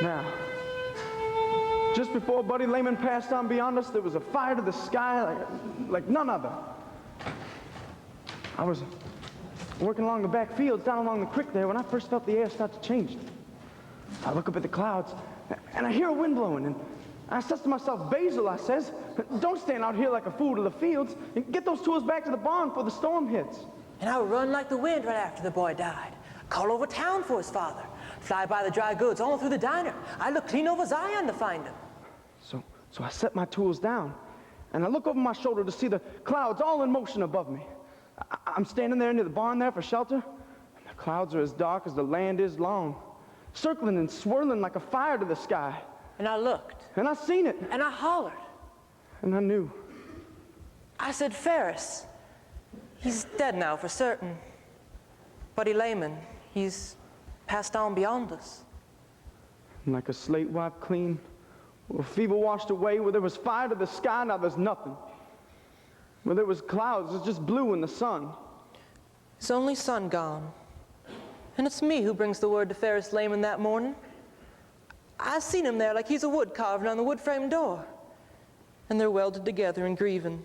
Now, just before Buddy Layman passed on beyond us, there was a fire to the sky like none other. I was working along the back fields down along the creek there when I first felt the air start to change. I look up at the clouds, and I hear a wind blowing, and I says to myself, Basil, I says, don't stand out here like a fool to the fields. Get those tools back to the barn before the storm hits. And I would run like the wind right after the boy died. Call over town for his father. Fly by the dry goods all through the diner. I look clean over Zion to find him. So I set my tools down, and I look over my shoulder to see the clouds all in motion above me. I'm standing there near the barn there for shelter, and the clouds are as dark as the land is long, circling and swirling like a fire to the sky. And I looked. And I seen it. And I hollered. And I knew. I said, Ferris, he's dead now for certain. Buddy Layman, he's passed on beyond us. And like a slate wiped clean, where fever washed away, where there was fire to the sky, now there's nothing. Where there was clouds, it's just blue in the sun. His only son gone. And it's me who brings the word to Ferris Layman that morning. I seen him there like he's a wood carving on the wood frame door. And they're welded together and grieving.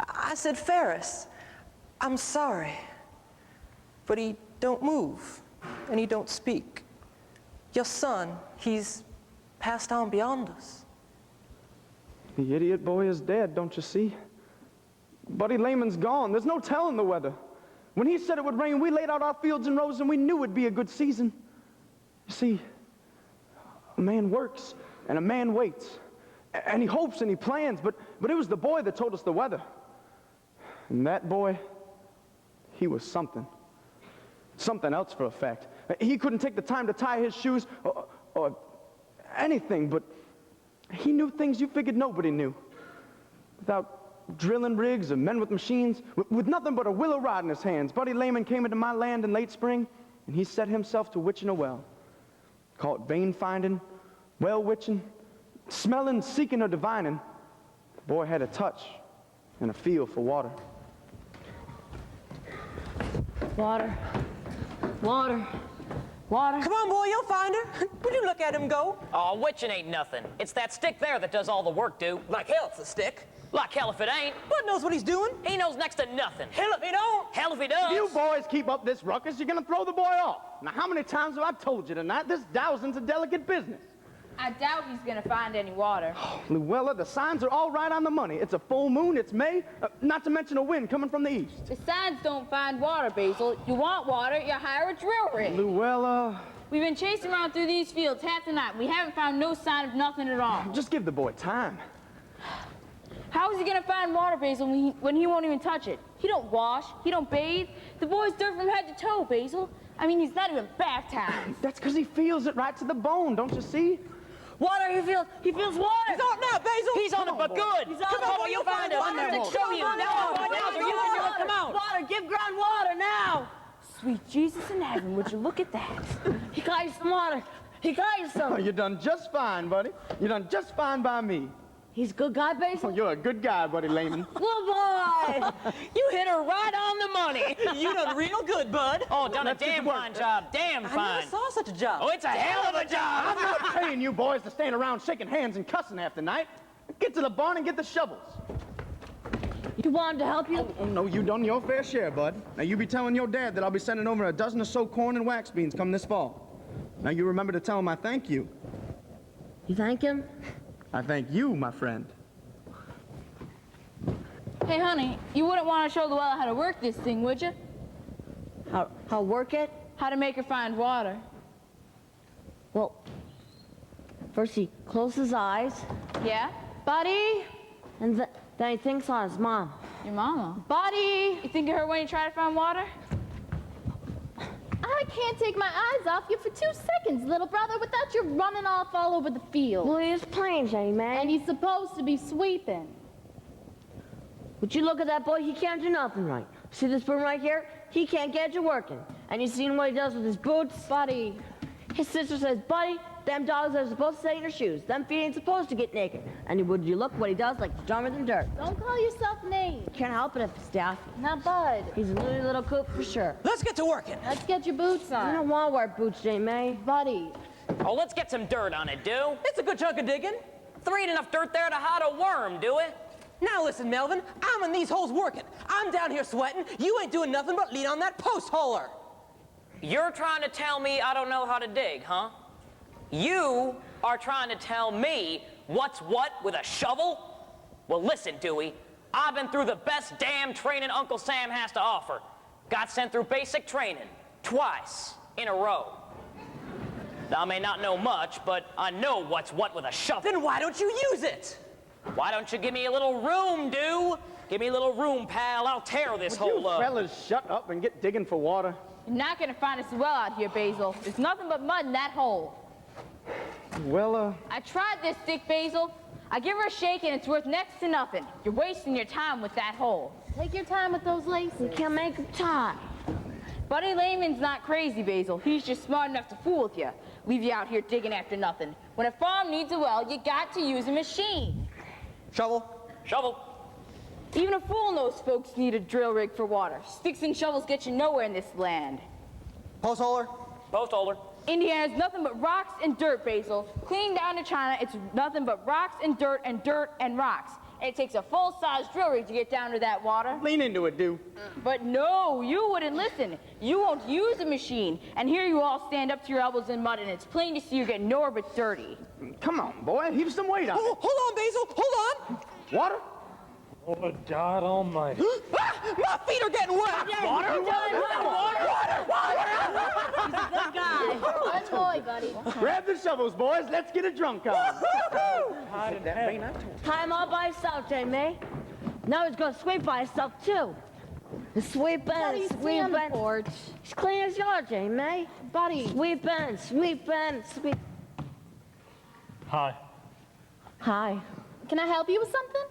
I said, Ferris, I'm sorry. But he don't move, and he don't speak. Your son, he's passed on beyond us. The idiot boy is dead, don't you see? Buddy Layman's gone. There's no telling the weather. When he said it would rain, we laid out our fields and rows, and we knew it'd be a good season. You see, a man works, and a man waits. And he hopes and he plans, but it was the boy that told us the weather. And that boy, he was something. Something else for a fact. He couldn't take the time to tie his shoes or anything, but he knew things you figured nobody knew. Without drilling rigs or men with machines, with nothing but a willow rod in his hands, Buddy Layman came into my land in late spring, and he set himself to witching a well. Call it vein finding, well witching, smelling, seeking, or divining. The boy had a touch and a feel for water. Water. Water. Water. Come on, boy, you'll find her. Would you look at him go? Oh, witching ain't nothing. It's that stick there that does all the work, dude. Like hell it's a stick. Like hell if it ain't. Bud knows what he's doing. He knows next to nothing. Hell if he don't. Hell if he does. If you boys keep up this ruckus, you're gonna throw the boy off. Now, how many times have I told you tonight this dowsing's a delicate business? I doubt he's gonna find any water. Luella, the signs are all right on the money. It's a full moon, it's May, not to mention a wind coming from the east. The signs don't find water, Basil. You want water, you hire a drill rig. Luella... We've been chasing around through these fields half the night. We haven't found no sign of nothing at all. Just give the boy time. How is he gonna find water, Basil, when he won't even touch it? He don't wash, he don't bathe. The boy's dirt from head to toe, Basil. I mean, he's not even baptized. That's because he feels it right to the bone, don't you see? Water, he feels water. He's on now, Basil. He's on it, but good. He's on Come on, boy, you'll find him. water. Let's show you. Now, come on. Water, give ground water now. Sweet Jesus in heaven, would you look at that? He got you some water. He got you some. Oh, you done just fine, buddy. You done just fine by me. He's a good guy, Basil? Oh, you're a good guy, Buddy Layman. Good boy. You hit her right on the money. You done real good, bud. Oh, done a Let's get damn to work. fine job. Damn I fine. never saw such a job. Oh, it's a hell of a job. I'm not paying you boys to stand around shaking hands and cussing half the night. Get to the barn and get the shovels. You want him to help you? Oh, no, you done your fair share, bud. Now, you be telling your dad that I'll be sending over a dozen or so corn and wax beans come this fall. Now, you remember to tell him I thank you. You thank him? I thank you, my friend. Hey, honey, you wouldn't want to show Luella how to work this thing, would you? How work it? How to make her find water. Well, first he closes his eyes, Yeah? Buddy? and then he thinks on his mom. Your mama. Buddy! You think of her when you try to find water? I can't take my eyes off you for 2 seconds, little brother, without you running off all over the field. Well, he's playing, Jennie, man. And he's supposed to be sweeping. Would you look at that boy? He can't do nothing right. See this broom right here? He can't get you working. And you seen what he does with his boots? Buddy. His sister says, buddy, them dogs are supposed to stay in their shoes. Them feet ain't supposed to get naked. And would you look what he does, like he's dumber than dirt. Don't call yourself names. Can't help it if it's daft. Now, Bud, He's a little coop for sure. Let's get to working. let's get your boots I on. don't want to wear boots, Jennie Mae. Buddy, Oh, let's get some dirt on it, Dew. It's a good chunk of digging. There ain't enough dirt there to hide a worm, Dewey. Now listen, Melvin, I'm in these holes working. I'm down here sweating. You ain't doing nothing but lean on that post holer. You're trying to tell me I don't know how to dig, huh? You are trying to tell me what's what with a shovel? Well, listen, Dewey, I've been through the best damn training Uncle Sam has to offer. Got sent through basic training twice in a row. Now, I may not know much, but I know what's what with a shovel. Then why don't you use it? Why don't you give me a little room, Dew? Give me a little room, pal. I'll tear this hole You up. fellas shut up and get digging for water. You're not gonna find us well out here, Basil. There's nothing but mud in that hole. Well, I tried this stick, Basil. I give her a shake and it's worth next to nothing. You're wasting your time with that hole. Take your time with those laces. You can't make them tie. Buddy Layman's not crazy, Basil. He's just smart enough to fool with you. Leave you out here digging after nothing. When a farm needs a well, you got to use a machine. Shovel. Shovel. Even a fool knows folks need a drill rig for water. Sticks and shovels get you nowhere in this land. Post holer. Post holder. Indiana's nothing but rocks and dirt, Basil. Clean down to China, it's nothing but rocks and dirt and rocks. And it takes a full-size drill rig to get down to that water. lean into it, Dew. But no, you wouldn't listen. You won't use a machine. And here you all stand up to your elbows in mud, and it's plain to see you're getting nowhere but dirty. Come on, boy. Heave some weight on it. Hold on, Basil. Hold on. Water? Oh, God almighty. My feet are getting wet. Water? He's a good guy. Good boy, buddy. Grab the shovels, boys. Let's get a drunk on. Tie him all by himself, May. Now he's gonna sweep by himself, too. Sweep Buddy, in, stay sweep on the in. porch. He's clean as yard, May. Buddy. Sweep in, sweep in, sweep. Hi. Hi. Can I help you with something?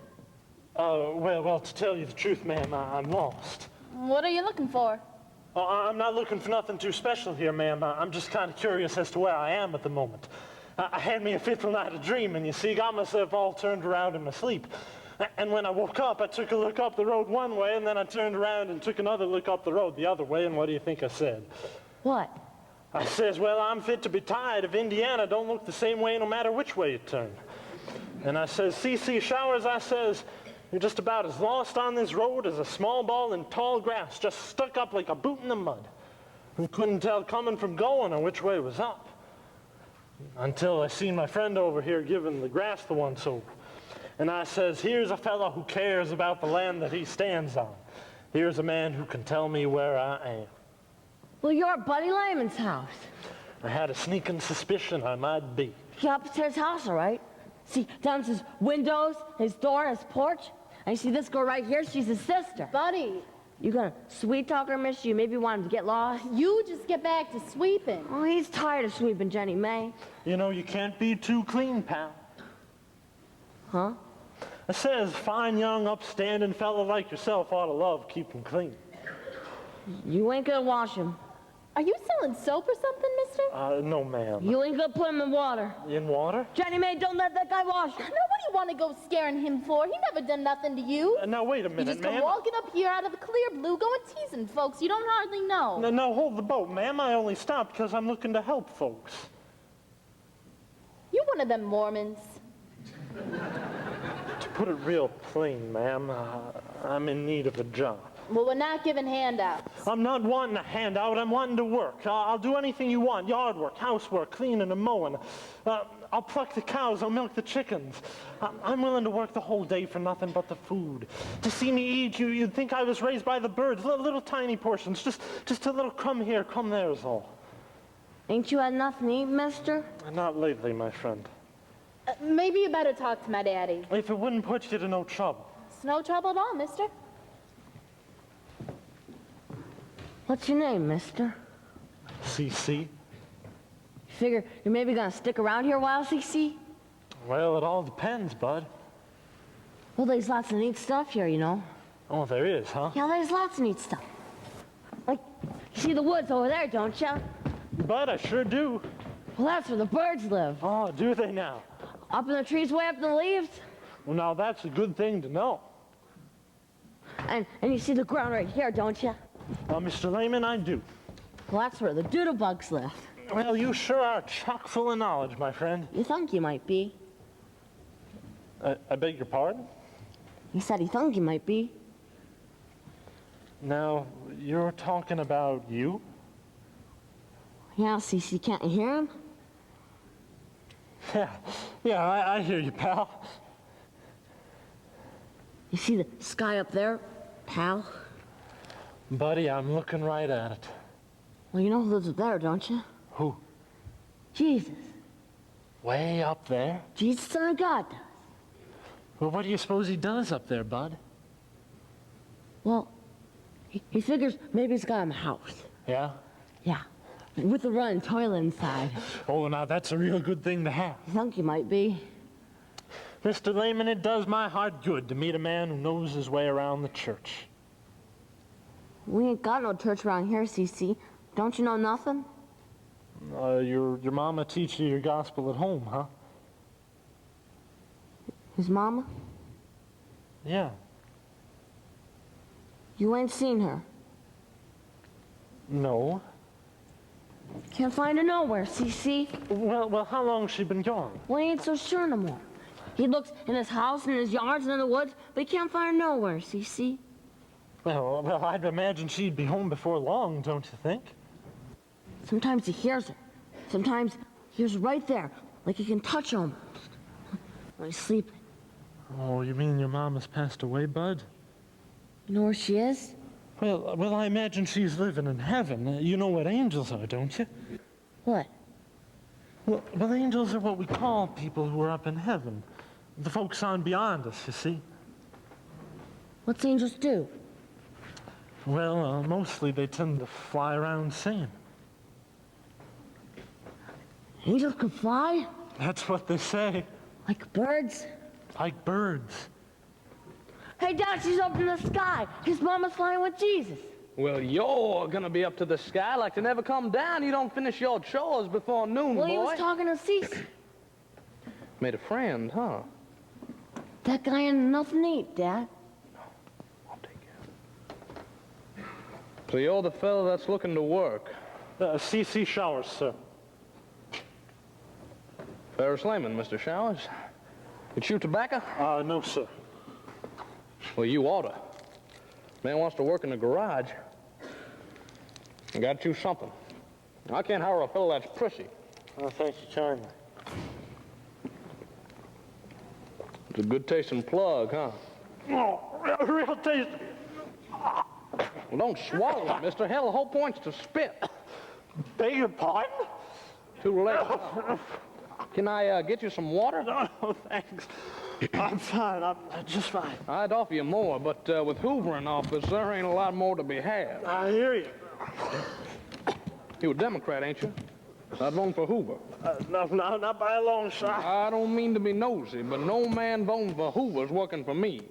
Well, to tell you the truth, ma'am, I'm lost. What are you looking for? I'm not looking for nothing too special here, ma'am. I'm just kind of curious as to where I am at the moment. I had me a fitful night of dreaming, you see, got myself all turned around in my sleep. And when I woke up, I took a look up the road one way, and then I turned around and took another look up the road the other way, and what do you think I said? What? I says, well, I'm fit to be tied if Indiana don't look the same way no matter which way you turn. And I says, C.C. Showers, I says, you're just about as lost on this road as a small ball in tall grass, just stuck up like a boot in the mud. We couldn't tell coming from going or which way was up. Until I seen my friend over here giving the grass the once over. And I says, here's a fellow who cares about the land that he stands on. Here's a man who can tell me where I am. Well, you're at Buddy Layman's house. I had a sneaking suspicion I might be. You're up to his house, all right? See, down his windows, his door, his porch. And you see this girl right here? She's his sister. Buddy, You gonna sweet talk her, miss? You maybe want him to get lost? you just get back to sweeping. Oh, he's tired of sweeping, Jennie May. You know, you can't be too clean, pal. Huh? I says, fine, young, upstanding fella like yourself ought to love keeping clean. You ain't gonna wash him. Are you selling soap or something, mister? No, ma'am. You ain't gonna put him in water. In water? Jennie May, don't let that guy wash him. Now, what do you want to go scaring him for? He never done nothing to you. Now, wait a You minute, just come ma'am. walking up here out of the clear blue going teasing folks you don't hardly know. No, hold the boat, ma'am. I only stopped because I'm looking to help folks. You one of them Mormons. To put it real plain, ma'am, I'm in need of a job. Well, we're not giving handouts. I'm not wanting a handout. I'm wanting to work. I'll do anything you want. Yard work, housework, cleaning and mowing. I'll pluck the cows. I'll milk the chickens. I'm willing to work the whole day for nothing but the food. To see me eat, you'd think I was raised by the birds. Little tiny portions. Just a little crumb here, crumb there is all. Ain't you had nothing to eat, mister? Not lately, my friend. Maybe you better talk to my daddy. If it wouldn't put you to no trouble. It's no trouble at all, mister. What's your name, mister? CC? Figure you're maybe gonna stick around here a while, CC? Well, it all depends, bud. Well, there's lots of neat stuff here, you know. Oh, there is, huh? Yeah, there's lots of neat stuff. Like, you see the woods over there, don't you? Bud, I sure do. Well, that's where the birds live. Oh, do they now? Up in the trees, way up in the leaves. Well, now that's a good thing to know. And you see the ground right here, don't you? Mr. Layman, I do. Well, that's where the doodle bugs live. Well, you sure are chock full of knowledge, my friend. You think you might be. I beg your pardon? He said he thought you might be. Now, you're talking about you? Yeah, Soucie, can't you hear him? Yeah, I hear you, pal. You see the sky up there, pal? Buddy, I'm looking right at it. Well, you know who lives up there, don't you? Who? Jesus. Way up there? Jesus, Son of God does. Well, what do you suppose he does up there, bud? Well, he figures maybe he's got him a house. Yeah? Yeah, with a running toilet inside. Oh, now that's a real good thing to have. You think you might be. Mr. Layman, it does my heart good to meet a man who knows his way around the church. We ain't got no church around here, Soucie. Don't you know nothing? Your mama teach you your gospel at home, huh? His mama? Yeah. You ain't seen her. No. Can't find her nowhere, Soucie. Well, how long's she been gone? Well, he ain't so sure no more. He looks in his house and in his yards and in the woods, but he can't find her nowhere, Soucie. Well, I'd imagine she'd be home before long, don't you think? Sometimes he hears her. Sometimes he hears her right there, like he can touch her almost. When he's sleeping. Oh, you mean your mama's passed away, bud? You know where she is? Well, I imagine she's living in heaven. You know what angels are, don't you? What? Well, angels are what we call people who are up in heaven. The folks on beyond us, you see. What's angels do? Well, mostly they tend to fly around singing. Angels can fly? That's what they say. Like birds? Like birds. Hey, Dad, she's up in the sky. His mama's flying with Jesus. Well, you're gonna be up to the sky like to never come down. You don't finish your chores before noon, Well, boy. he was talking to Soucie. Made a friend, huh? That guy ain't nothing to eat, Dad. I'll take care. So you're the fellow that's looking to work. CC Showers, sir. Ferris Layman, Mr. Showers. You chew tobacco? No, sir. Well, you oughta. Man wants to work in the garage. You gotta choose something. I can't hire a fellow that's prissy. Oh, thank you kindly. It's a good tasting plug, huh? Oh, real tasty. Well, don't swallow it, mister. Hell, the whole point's to spit. Beg your pardon? Too late. Can I get you some water? No, thanks. I'm fine. I'm just fine. I'd offer you more, but with Hoover in office, there ain't a lot more to be had. I hear you. You a Democrat, ain't you? I'd vote for Hoover. No, not by a long shot. I don't mean to be nosy, but no man voting for Hoover's working for me.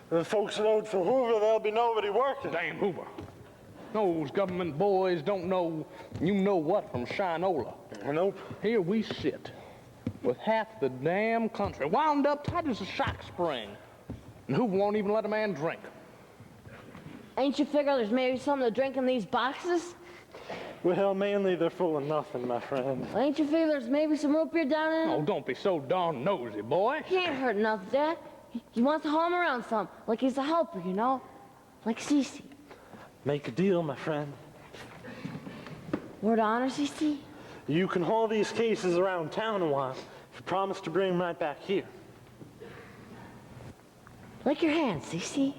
The folks that vote for Hoover, there'll be nobody working. Damn Hoover. Those government boys don't know you know what from Shinola. Nope. Here we sit with half the damn country wound up tight as a shock spring. And Hoover won't even let a man drink. Ain't you figure there's maybe something to drink in these boxes? Well, mainly they're full of nothing, my friend. Ain't you figure there's maybe some root beer down in it? Oh, don't be so darn nosy, boy. He ain't hurt nothing, Dad. He wants to haul him around some, like he's a helper, you know? Like Soucie. Make a deal, my friend. Word of honor, Soucie? You can haul these cases around town a while if you promise to bring them right back here. Like your hands, Soucie.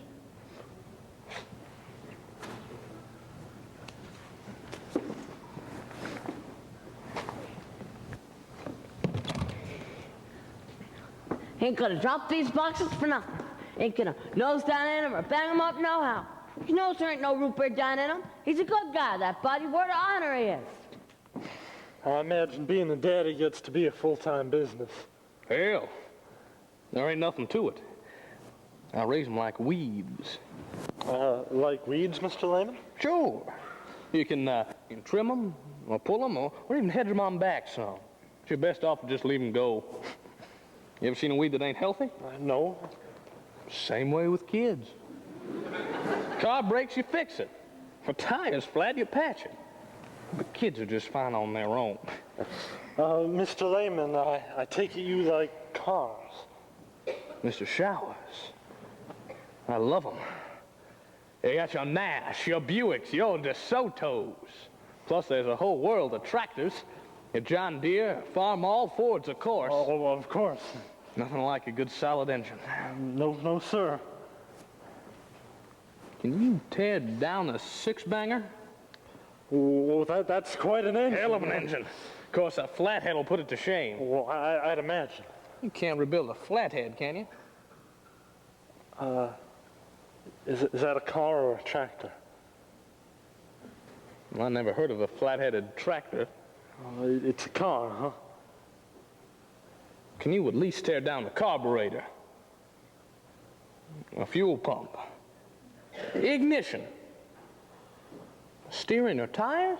Ain't gonna drop these boxes for nothing. Ain't gonna nose down in them or bang them up no how. He knows there ain't no root beer down in him. He's a good guy, that buddy. Word of honor he is. I imagine being a daddy gets to be a full-time business. Hell, there ain't nothing to it. I raise them like weeds. Like weeds, Mr. Layman? Sure. You can trim them, or pull them, or even hedge them on back some. It's your best off to just leave them go. You ever seen a weed that ain't healthy? No. Same way with kids. Car breaks, you fix it. If a tire's flat, you patch it. The kids are just fine on their own. Mr. Layman, I take it you like cars. Mr. Showers, I love them. You got your Nash, your Buicks, your DeSotos. Plus, there's a whole world of tractors. Your John Deere, Farmall, Fords, of course. Oh, of course. Nothing like a good solid engine. No, sir. Can you tear down a six-banger? Oh, that's quite an engine. Hell of an engine. Of course, a flathead will put it to shame. Well, I'd imagine. You can't rebuild a flathead, can you? Is that a car or a tractor? Well, I never heard of a flat-headed tractor. It's a car, huh? Can you at least tear down the carburetor? A fuel pump? Ignition? Steering or tires?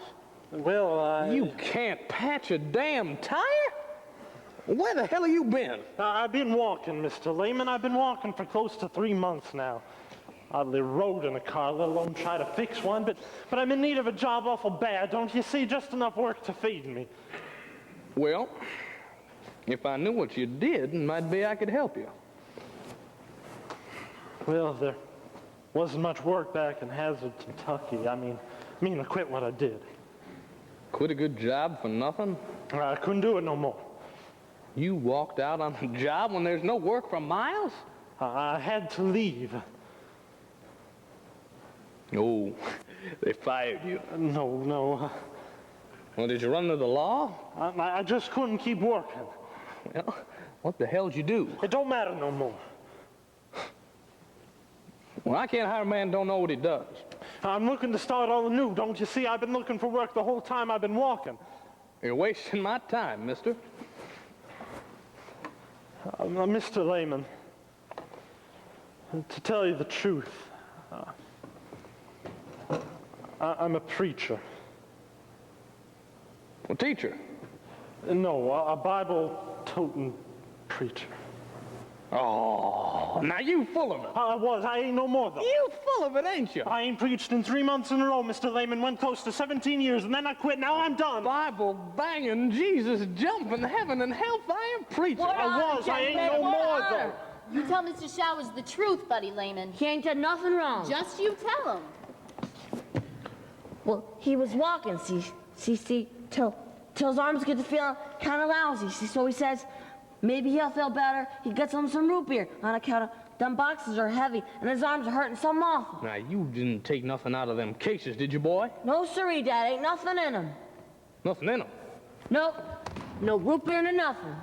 Well, You can't patch a damn tire? Where the hell have you been? I've been walking, Mr. Layman. I've been walking for close to 3 months now. Hardly rode in a car, let alone try to fix one, but I'm in need of a job awful bad, don't you see? Just enough work to feed me. Well, if I knew what you did, might be I could help you. Well, there wasn't much work back in Hazard, Kentucky. I mean, I quit what I did. Quit a good job for nothing? I couldn't do it no more. You walked out on a job when there's no work for miles? I had to leave. Oh, they fired you. No. Well, did you run into the law? I just couldn't keep working. Well, what the hell did you do? It don't matter no more. Well, I can't hire a man who don't know what he does. I'm looking to start all anew, don't you see? I've been looking for work the whole time I've been walking. You're wasting my time, mister. Mr. Layman, to tell you the truth, I'm a preacher. Well, teacher. No, a Bible-toting preacher. Oh, now you full of it. I ain't no more, though. You full of it, ain't you? I ain't preached in 3 months in a row, Mr. Layman. Went close to 17 years, and then I quit. Now I'm done. Bible banging, Jesus jumping, heaven and hellfire preacher. I ain't no more, though. You tell Mr. Showers the truth, Buddy Layman. He ain't done nothing wrong. Just you tell him. Well, he was walking, see, till his arms get to feeling kind of lousy, see, so he says, maybe he'll feel better. He gets him some root beer on account of them boxes are heavy and his arms are hurting something awful. Now, you didn't take nothing out of them cases, did you, boy? No, sirree, Dad, ain't nothing in them. Nothing in them. Nope, no root beer and nothing.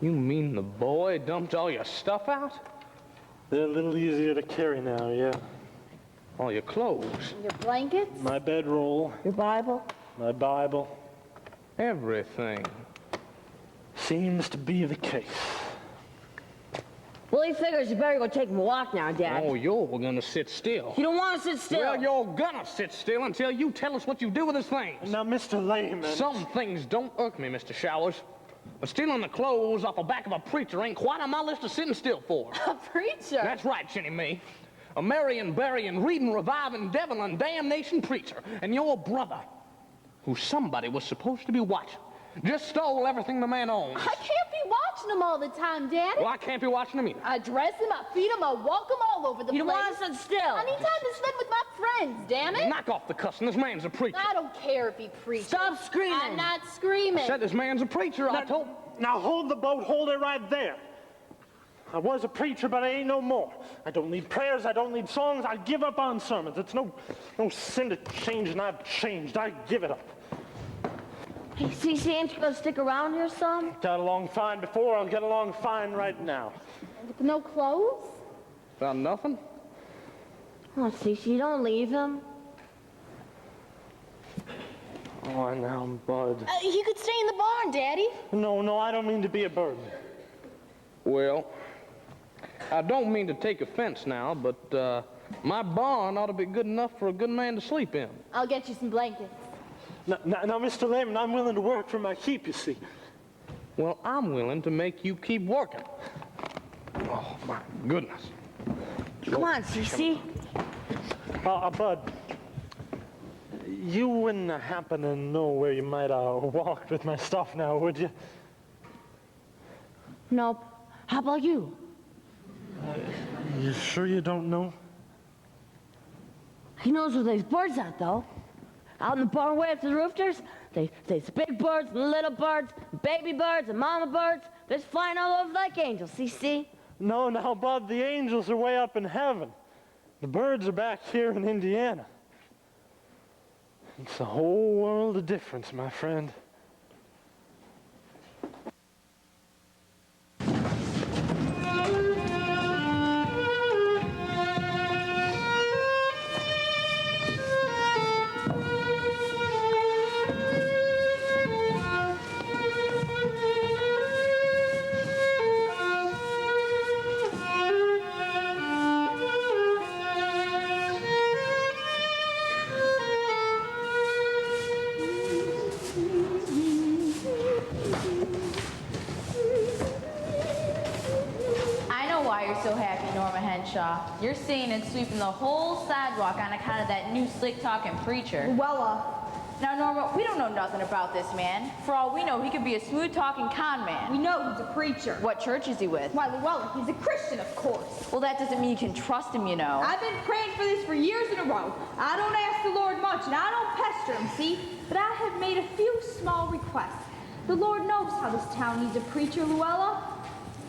You mean the boy dumped all your stuff out? They're a little easier to carry now, yeah. All your clothes? Your blankets? My bedroll, Your Bible? my Bible. Everything. Seems to be the case. Well, he figures you better go take him a walk now, Dad. Oh, you're gonna sit still. You don't want to sit still. Well, you're gonna sit still until you tell us what you do with his things. Now, Mr. Layman. Some things don't irk me, Mr. Showers. But stealing the clothes off the back of a preacher ain't quite on my list of sitting still for. A preacher? That's right, Jennie Mae. A marrying, burying, reading, reviving, deviling, damnation preacher. And your brother, who somebody was supposed to be watching, just stole everything the man owns. I can't be watching him all the time, Daddy. Well, I can't be watching him either. I dress him, I feed him, I walk him all over the You don't place. want to sit still. I need time to spend with my friends, damn it. Knock off the cussing. This man's a preacher. I don't care if he preaches. Stop screaming. I'm not screaming. I said this man's a preacher. I told... Now hold the boat, hold it right there. I was a preacher, but I ain't no more. I don't need prayers, I don't need songs, I give up on sermons. It's no sin to change, and I've changed. I give it up. Hey, Cece, ain't you gonna stick around here some? Got along fine before, I'll get along fine right now. With no clothes? Found nothing? Oh, Cece, don't leave him. Oh, now, Bud. You could stay in the barn, Daddy. No, I don't mean to be a burden. Well, I don't mean to take offense now, but my barn ought to be good enough for a good man to sleep in. I'll get you some blankets. Now, Mr. Layman, I'm willing to work for my keep, you see. Well, I'm willing to make you keep working. Oh, my goodness. Come on, Cece. Bud, you wouldn't happen to know where you might walked with my stuff now, would you? Nope. How about you? You sure you don't know? He knows where these birds at, though. Out in the barn way up to the roosters, there's big birds and little birds, baby birds and mama birds. They're flying all over like angels, see? No, Bud, the angels are way up in heaven. The birds are back here in Indiana. It's a whole world of difference, my friend. So happy, Norma Henshaw. You're singing and sweeping the whole sidewalk on account of that new slick-talking preacher. Luella. Now, Norma, we don't know nothing about this man. For all we know, he could be a smooth-talking con man. We know he's a preacher. What church is he with? Why, Luella, he's a Christian, of course. Well, that doesn't mean you can trust him, you know. I've been praying for this for years in a row. I don't ask the Lord much, and I don't pester him, see? But I have made a few small requests. The Lord knows how this town needs a preacher, Luella.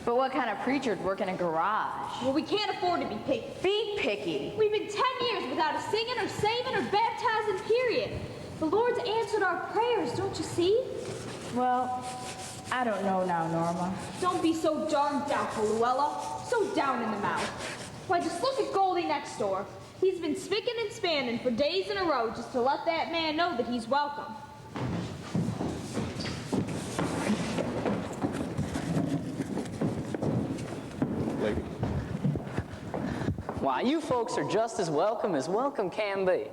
But what kind of preacher'd work in a garage? Well, we can't afford to be picky. Be picky. We've been 10 years without a singing or saving or baptizing, period. The Lord's answered our prayers, don't you see? Well, I don't know now, Norma. Don't be so darn doubtful, Luella. So down in the mouth. Why, just look at Goldie next door. He's been spicking and spanning for days in a row just to let that man know that he's welcome. Why, you folks are just as welcome can be.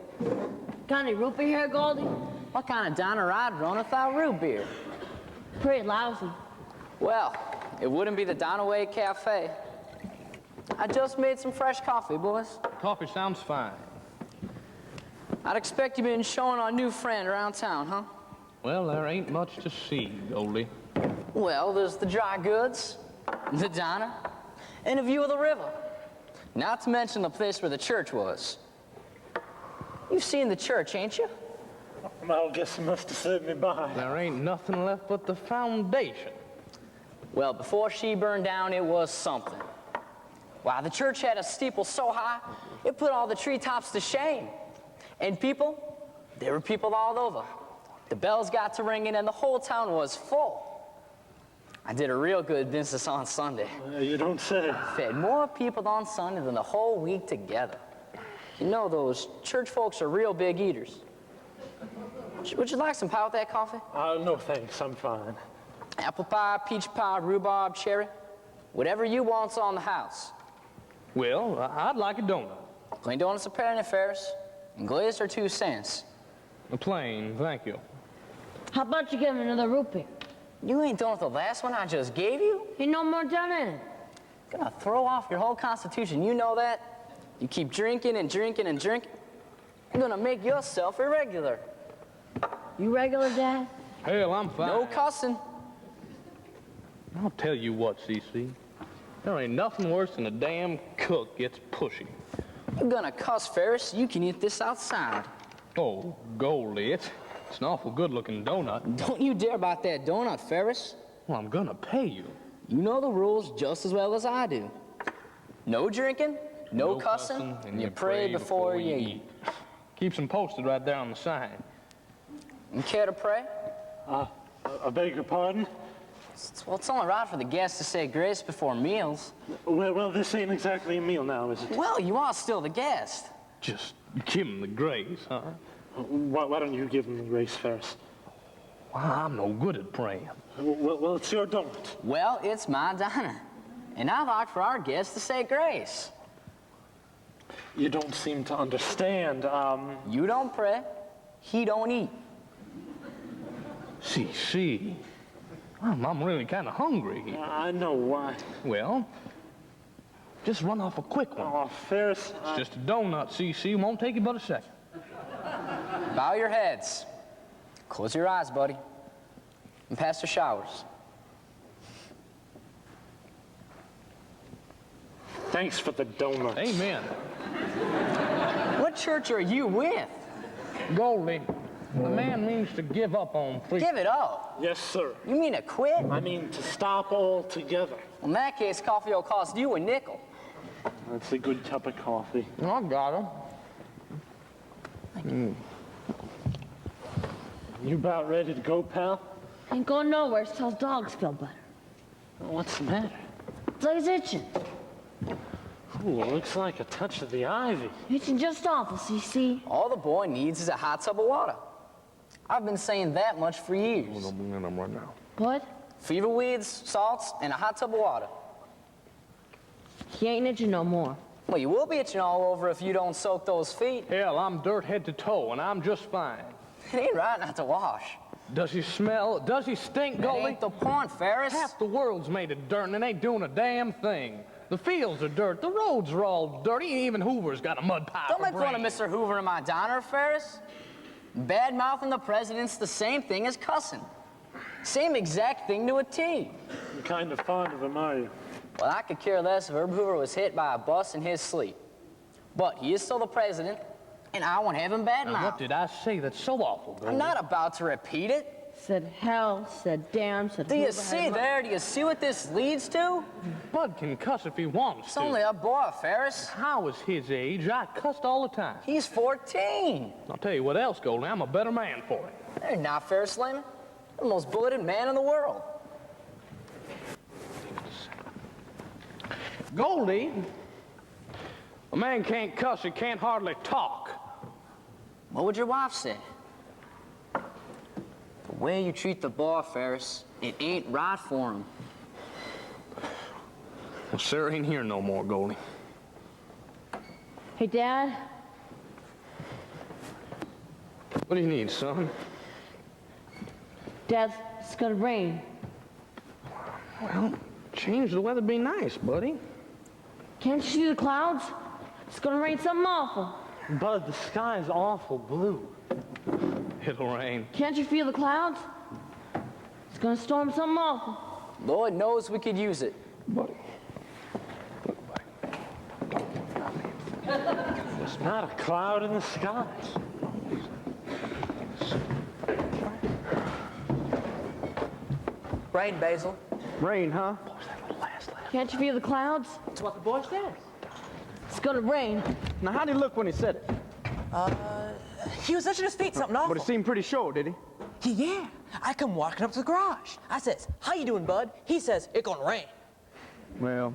Got any root beer here, Goldie? What kind of diner ride run without root beer? Pretty lousy. Well, it wouldn't be the Donaway Cafe. I just made some fresh coffee, boys. Coffee sounds fine. I'd expect you've been showing our new friend around town, huh? Well, there ain't much to see, Goldie. Well, there's the dry goods, the diner, and a view of the river. Not to mention the place where the church was. You've seen the church, ain't you? I guess you must have sent me by. There ain't nothing left but the foundation. Well, before she burned down, it was something. Why, the church had a steeple so high, it put all the treetops to shame. And people, there were people all over. The bells got to ringing, and the whole town was full. I did a real good business on Sunday. You don't say. Fed more people on Sunday than the whole week together. You know, those church folks are real big eaters. Would you like some pie with that coffee? No thanks, I'm fine. Apple pie, peach pie, rhubarb, cherry. Whatever you want's on the house. Well, I'd like a donut. Plain donuts are pairing at Ferris, and glazed are 2 cents. A plain, thank you. How about you give him another root beer? You ain't done with the last one I just gave you? Ain't no more done in it. Gonna throw off your whole constitution, you know that? You keep drinking and drinking and drinking, you're gonna make yourself irregular. You regular, Dad? Hell, I'm fine. No cussing. I'll tell you what, CC. There ain't nothing worse than a damn cook gets pushy. You're gonna cuss, Ferris. You can eat this outside. Oh, Goldie, it's an awful good-looking donut. Don't you dare bite that donut, Ferris. Well, I'm gonna pay you. You know the rules just as well as I do. No drinking, no cussing, and you pray before you eat. Keeps them posted right there on the sign. You care to pray? I beg your pardon? Well, it's only right for the guests to say grace before meals. Well, this ain't exactly a meal now, is it? Well, you are still the guest. Just give him the grace, huh? Why don't you give him the grace, Ferris? Well, I'm no good at praying. Well, it's your donut. Well, it's my diner, and I like for our guests to say grace. You don't seem to understand. You don't pray, he don't eat. See. I'm really kind of hungry here. I know why. Well, Just run off a quick one. Oh, Ferris. It's just a donut, CC. Won't take you but a second. Bow your heads. Close your eyes, buddy. And pass the showers. Thanks for the donuts. Amen. What church are you with? Goldie, the man means to give up on free. Give it up. Yes, sir. You mean to quit? I mean to stop altogether. In that case, coffee will cost you a nickel. That's a good cup of coffee. I got him. You about ready to go, pal? Ain't going nowhere till dogs feel better. What's the matter? It's like it's itching. Ooh, it looks like a touch of the ivy. Itching just awful, CC. All the boy needs is a hot tub of water. I've been saying that much for years. Right now. What? Fever weeds, salts, and a hot tub of water. He ain't itching no more. Well, you will be itching all over if you don't soak those feet. Hell, I'm dirt head to toe, and I'm just fine. It ain't right not to wash. Does he smell? Does he stink, That Goldie? ain't the point, Ferris. Half the world's made of dirt, and it ain't doing a damn thing. The fields are dirt. The roads are all dirty. Even Hoover's got a mud pie. Don't for make fun of brains. Mr. Hoover and my diner, Ferris. Bad-mouthing the president's the same thing as cussing. Same exact thing to a T. You're kind of fond of him, are you? Well, I could care less if Herb Hoover was hit by a bus in his sleep. But he is still the president, and I won't have him Now, what bad-mouthed. did I say that's so awful, Goldie? I'm not about to repeat it. Said hell, said damn, said Do you Hoover see had my- there? Do you see what this leads to? Bud can cuss if he wants It's to. only a boy, Ferris. I was his age. I cussed all the time. He's 14. I'll tell you what else, Goldie. I'm a better man for it. You're not Ferris Layman. You're the most bulleted man in the world. Goldie, a man can't cuss. He can't hardly talk. What would your wife say? The way you treat the boy, Ferris, it ain't right for him. Well, Sarah ain't here no more, Goldie. Hey, Dad, What do you need, son? Dad, it's gonna rain. Well, change the weather, be nice, buddy. Can't you see the clouds? It's gonna rain something awful. Bud, the sky's awful blue. It'll rain. Can't you feel the clouds? It's gonna storm something awful. Lord knows we could use it. Buddy. There's not a cloud in the sky. Rain, Basil. Rain, huh? Can't you feel the clouds? That's what the boy says. It's gonna rain. Now, how'd he look when he said it? He was touching his feet, something But awful. he seemed pretty sure, did he? Yeah, I come walking up to the garage. I says, how you doing, bud? He says, it gonna rain. Well,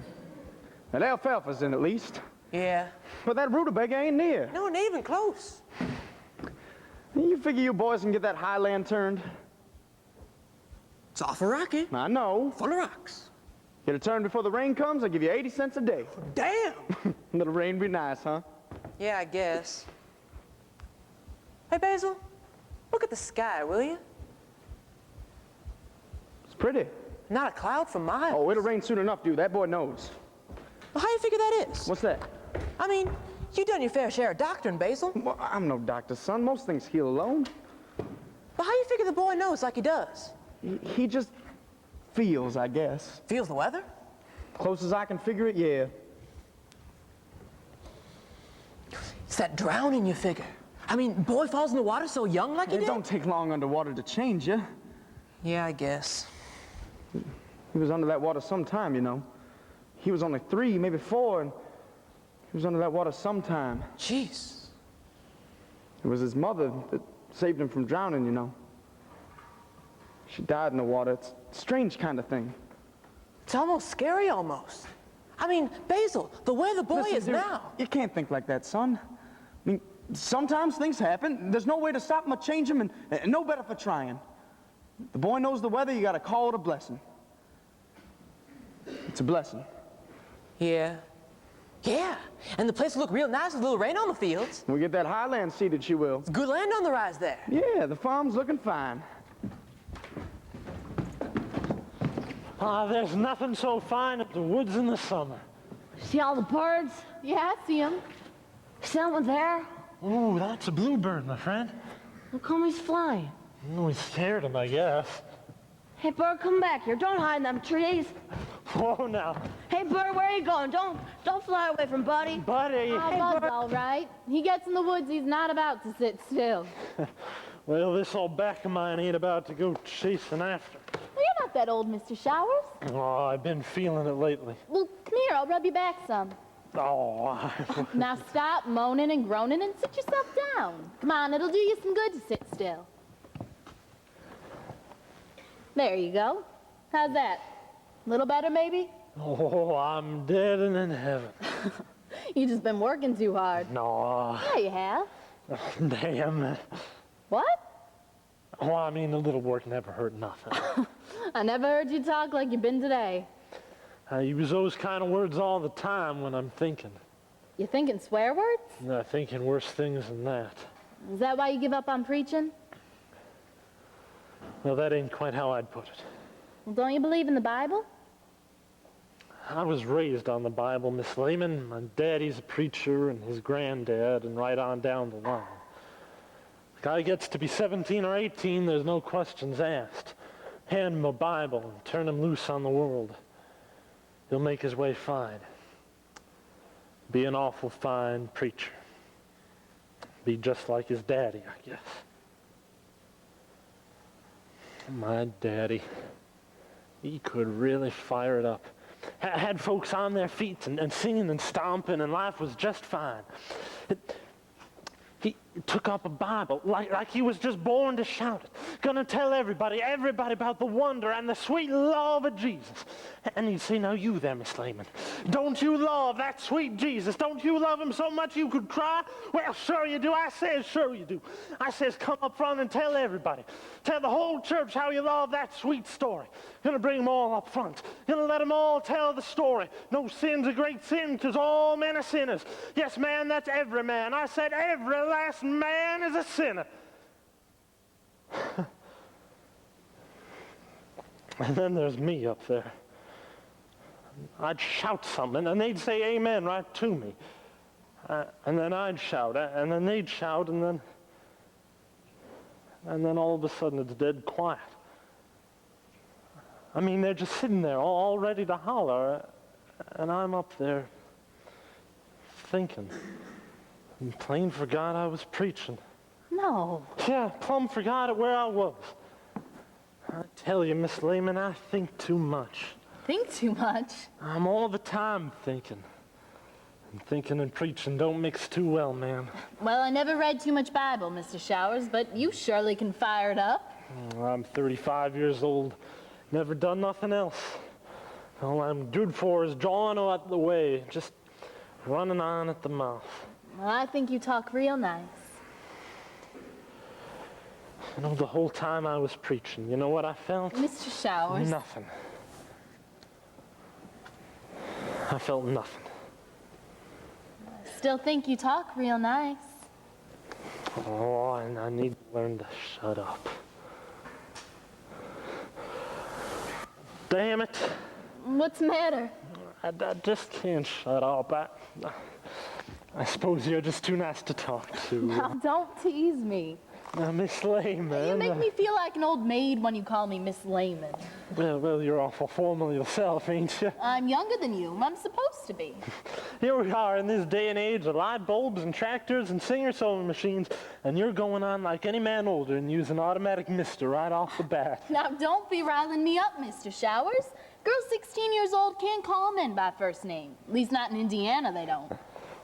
that alfalfa's in at least. Yeah. But that rutabaga ain't near. No, it ain't even close. You figure you boys can get that highland turned? It's awful rocky. I know. Full of rocks. Get it turned before the rain comes, I'll give you 80 cents a day. Damn. Little rain be nice, huh? Yeah, I guess. Hey, Basil, look at the sky, will you? It's pretty. Not a cloud for miles. Oh, it'll rain soon enough, dude. That boy knows. Well, how you figure that is? What's that? I mean, you done your fair share of doctoring, Basil. Well, I'm no doctor's son. Most things heal alone. But how you figure the boy knows like he does? He just feels, I guess. Feels the weather? Close as I can figure it, yeah. It's that drowning you figure. I mean, boy falls in the water so young like he It did? don't take long underwater to change you. Yeah, I guess. He was under that water some time, you know. He was only 3, maybe 4, and he was under that water sometime. Jeez. It was his mother that saved him from drowning, you know. She died in the water. It's a strange kind of thing. It's almost scary, almost. I mean, Basil, the way the boy Listen, is dude, now. You can't think like that, son. I mean, sometimes things happen. There's no way to stop them or change them, and no better for trying. The boy knows the weather. You got to call it a blessing. It's a blessing. Yeah. Yeah. And the place will look real nice with a little rain on the fields. When we get that highland seeded, she will. It's good land on the rise there. Yeah, the farm's looking fine. Ah, there's nothing so fine as the woods in the summer. See all the birds? Yeah, I see him. See that one there? Ooh, that's a bluebird, my friend. Look how he's flying. Oh, we scared him, I guess. Hey, bird, come back here. Don't hide in them trees. Whoa, now. Hey, bird, where are you going? Don't fly away from Buddy. Buddy. Oh, Bud's all right. He gets in the woods, he's not about to sit still. Well, this old back of mine ain't about to go chasing after. Well, you're not that old, Mr. Showers. Oh, I've been feeling it lately. Well, come here, I'll rub you back some. Oh, Now stop moaning and groaning and sit yourself down. Come on, it'll do you some good to sit still. There you go. How's that? A little better, maybe? oh, I'm dead and in heaven. You just been working too hard. No, Yeah, you have. damn. What? Well, I mean, a little work never hurt nothing. I never heard you talk like you've been today. I use those kind of words all the time when I'm thinking. You thinking swear words? I'm thinking worse things than that. Is that why you give up on preaching? Well, that ain't quite how I'd put it. Well, don't you believe in the Bible? I was raised on the Bible, Miss Layman. My daddy's a preacher and his granddad, and right on down the line. Guy gets to be 17 or 18, there's no questions asked. Hand him a Bible and turn him loose on the world. He'll make his way fine. Be an awful fine preacher. Be just like his daddy, I guess. My daddy, he could really fire it up. Had folks on their feet and singing and stomping, and life was just fine. He took up a Bible like he was just born to shout it. Gonna tell everybody about the wonder and the sweet love of Jesus. And he'd say, now you there, Miss Layman, don't you love that sweet Jesus? Don't you love him so much you could cry? Well, sure you do. I says, sure you do. I says, come up front and tell everybody. Tell the whole church how you love that sweet story. Gonna bring them all up front. Gonna let them all tell the story. No sin's a great sin, 'cause all men are sinners. Yes, man, that's every man. I said every last man is a sinner. And then there's me up there. I'd shout something, and they'd say amen right to me. And then I'd shout, and then they'd shout, and then all of a sudden it's dead quiet. I mean, they're just sitting there all ready to holler, and I'm up there thinking. And plain forgot I was preaching. No. Yeah, plumb forgot it where I was. I tell you, Miss Layman, I think too much. Think too much. I'm all the time thinking. And thinking and preaching don't mix too well, man. Well, I never read too much Bible, Mr. Showers, but you surely can fire it up. I'm 35 years old. Never done nothing else. All I'm good for is drawing out the way, just running on at the mouth. Well, I think you talk real nice. You know, the whole time I was preaching, you know what I felt? Mr. Showers. Nothing. I felt nothing. Still think you talk real nice. Oh, and I need to learn to shut up. Damn it. What's the matter? I just can't shut up. I suppose you're just too nice to talk to. Now, don't tease me. Miss Layman. You make me feel like an old maid when you call me Miss Layman. Well, you're awful formal yourself, ain't you? I'm younger than you. I'm supposed to be. Here we are in this day and age of light bulbs and tractors and Singer-sewing machines, and you're going on like any man older and using automatic mister right off the bat. Now, don't be riling me up, Mr. Showers. Girls 16 years old can't call men by first name. At least not in Indiana, they don't.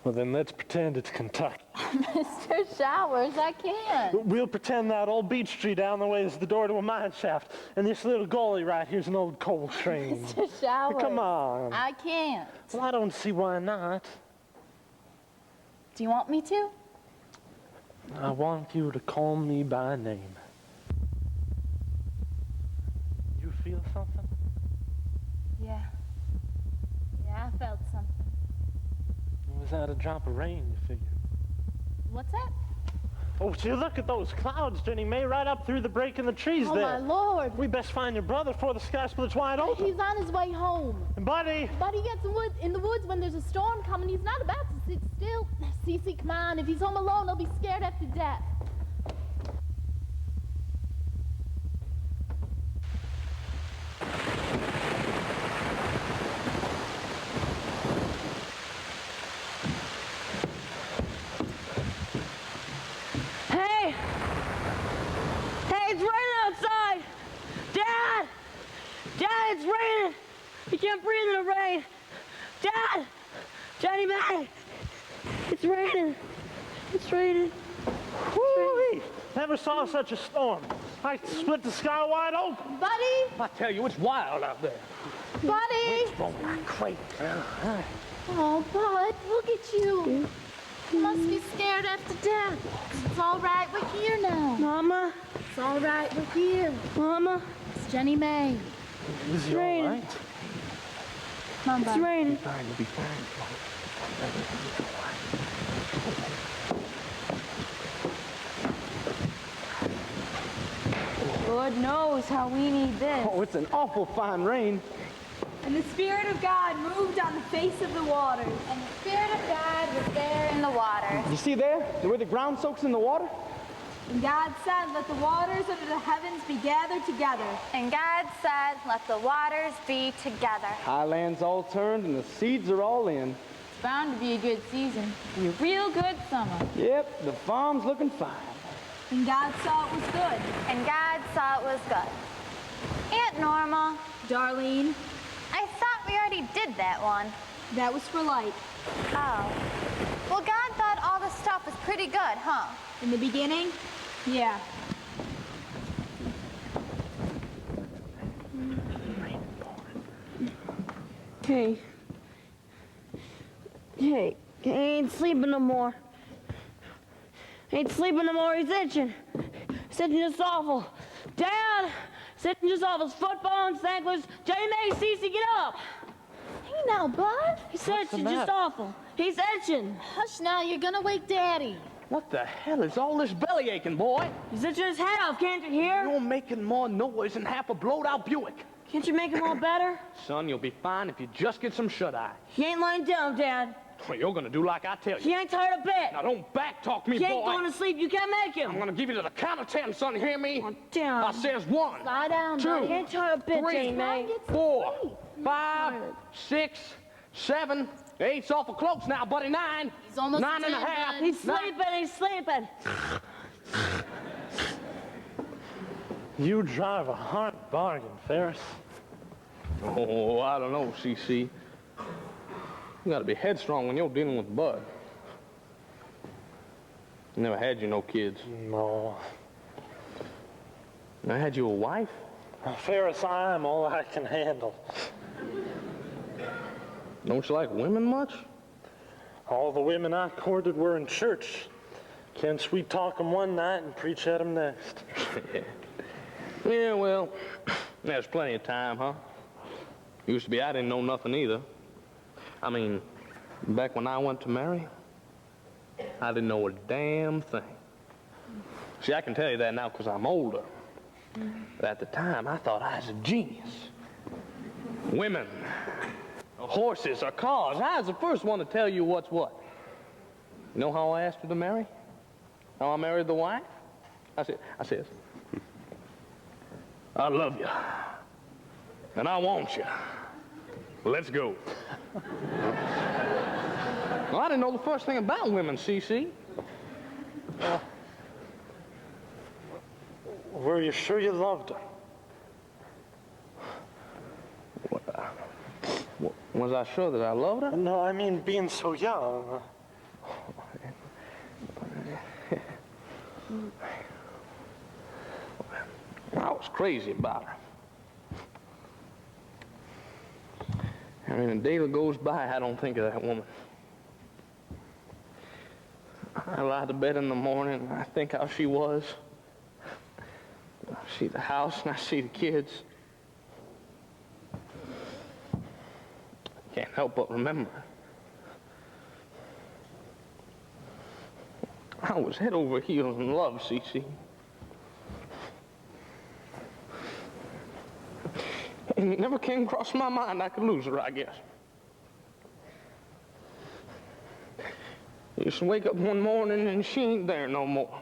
Well, then let's pretend it's Kentucky. Mr. Showers, I can't. We'll pretend that old beech tree down the way is the door to a mine shaft, and this little gully right here's an old coal train. Mr. Showers. Come on. I can't. Well, I don't see why not. Do you want me to? I want you to call me by name. You feel something? Yeah. Yeah, I felt something. Was that a drop of rain, you figure? What's that? Oh, would you look at those clouds, Jennie May, right up through the break in the trees Oh, there. my Lord. We best find your brother before the sky splits wide open. He's on his way home. Buddy! Buddy gets in the woods when there's a storm coming. He's not about to sit still. Cece, come on. If he's home alone, he'll be scared half to death. Hey! Hey, it's raining outside! Dad! Dad, it's raining! You can't breathe in the rain! Dad! Jennie May! It's raining! It's raining! Whoo-wee! Never saw such a storm. I split the sky wide open. Buddy! I tell you, it's wild out there. Buddy! It's blowing like crazy. Oh, Bud, look at you. You must be scared half to death. It's all right, we're here now. Mama? It's all right, we're here. Mama? It's Jennie May. Is he all right? Come on, It's Bud. raining. Fine, you'll be fine. Lord knows how we need this. Oh, it's an awful fine rain. And the Spirit of God moved on the face of the waters. And the Spirit of God was there in the water. You see there? The way the ground soaks in the water? And God said, let the waters under the heavens be gathered together. And God said, let the waters be together. Highlands all turned and the seeds are all in. It's bound to be a good season. Be a real good summer. Yep, the farm's looking fine. And God saw it was good. And God saw it was good. Aunt Norma, Darlene, I thought we already did that one. that was for light. Oh. Well, God thought all the stuff was pretty good, huh? In the beginning, yeah. Hey. Hey, he ain't sleeping no more. Ain't sleeping no more, he's itching. He's itching just awful. Dad! He's itching just awful. His football and sanklers. Jennie May, Cece, get up! Hey now, Bud. He's itching just awful. He's itching. Hush now, you're gonna wake Daddy. What the hell is all this belly aching, boy? He's itching his head off, can't you hear? You're making more noise than half a blowed-out Buick. Can't you make him all better? Son, you'll be fine if you just get some shut-eye. He ain't lying down, Dad. Well, you're gonna do like I tell He you. ain't tired a bit. Now, don't back-talk me, He ain't boy. going to sleep. You can't make him. I'm gonna give you to the count of 10, son, hear me? Oh, damn. I says 1, Lie down, Buddy. He ain't tired a bit, 3, Jennie May. 4, 5, 6, 7, 8's awful close now, buddy. 9. He's almost 9 and a 10, half. Bud. He's sleeping. He's sleeping. You drive a hard bargain, Ferris. Oh, I don't know, CC. You gotta be headstrong when you're dealing with Bud. Never had you no kids. No. I had you a wife? Ferris, I'm all I can handle. Don't you like women much? All the women I courted were in church. Can't sweet talk them one night and preach at them next. Yeah, well, there's plenty of time, huh? Used to be I didn't know nothing either. I mean, back when I went to marry, I didn't know a damn thing. See, I can tell you that now because I'm older. But at the time, I thought I was a genius. Women, horses, or cars. I was the first one to tell you what's what. You know how I asked her to marry? How I married the wife? I said, I love you, and I want you. Let's go. Well, I didn't know the first thing about women, CC. Were you sure you loved her? Was I sure that I loved her? No, I mean being so young. I was crazy about her. I mean, a day that goes by, I don't think of that woman. I lie to bed in the morning, and I think how she was. I see the house, and I see the kids. Can't help but remember. I was head over heels in love, Soucie. And it never came across my mind I could lose her, I guess. You just wake up one morning and she ain't there no more.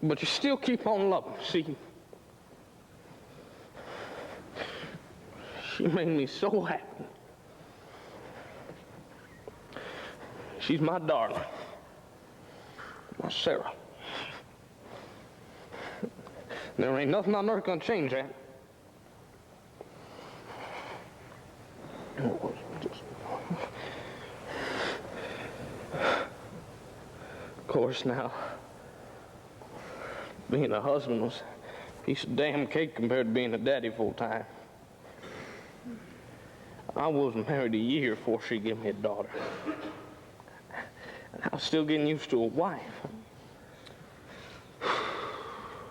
But you still keep on loving, see? She made me so happy. She's my darling, my Sarah. There ain't nothing on earth gonna change that. Of course, now, being a husband was a piece of damn cake compared to being a daddy full time. I wasn't married a year before she gave me a daughter. And I was still getting used to a wife.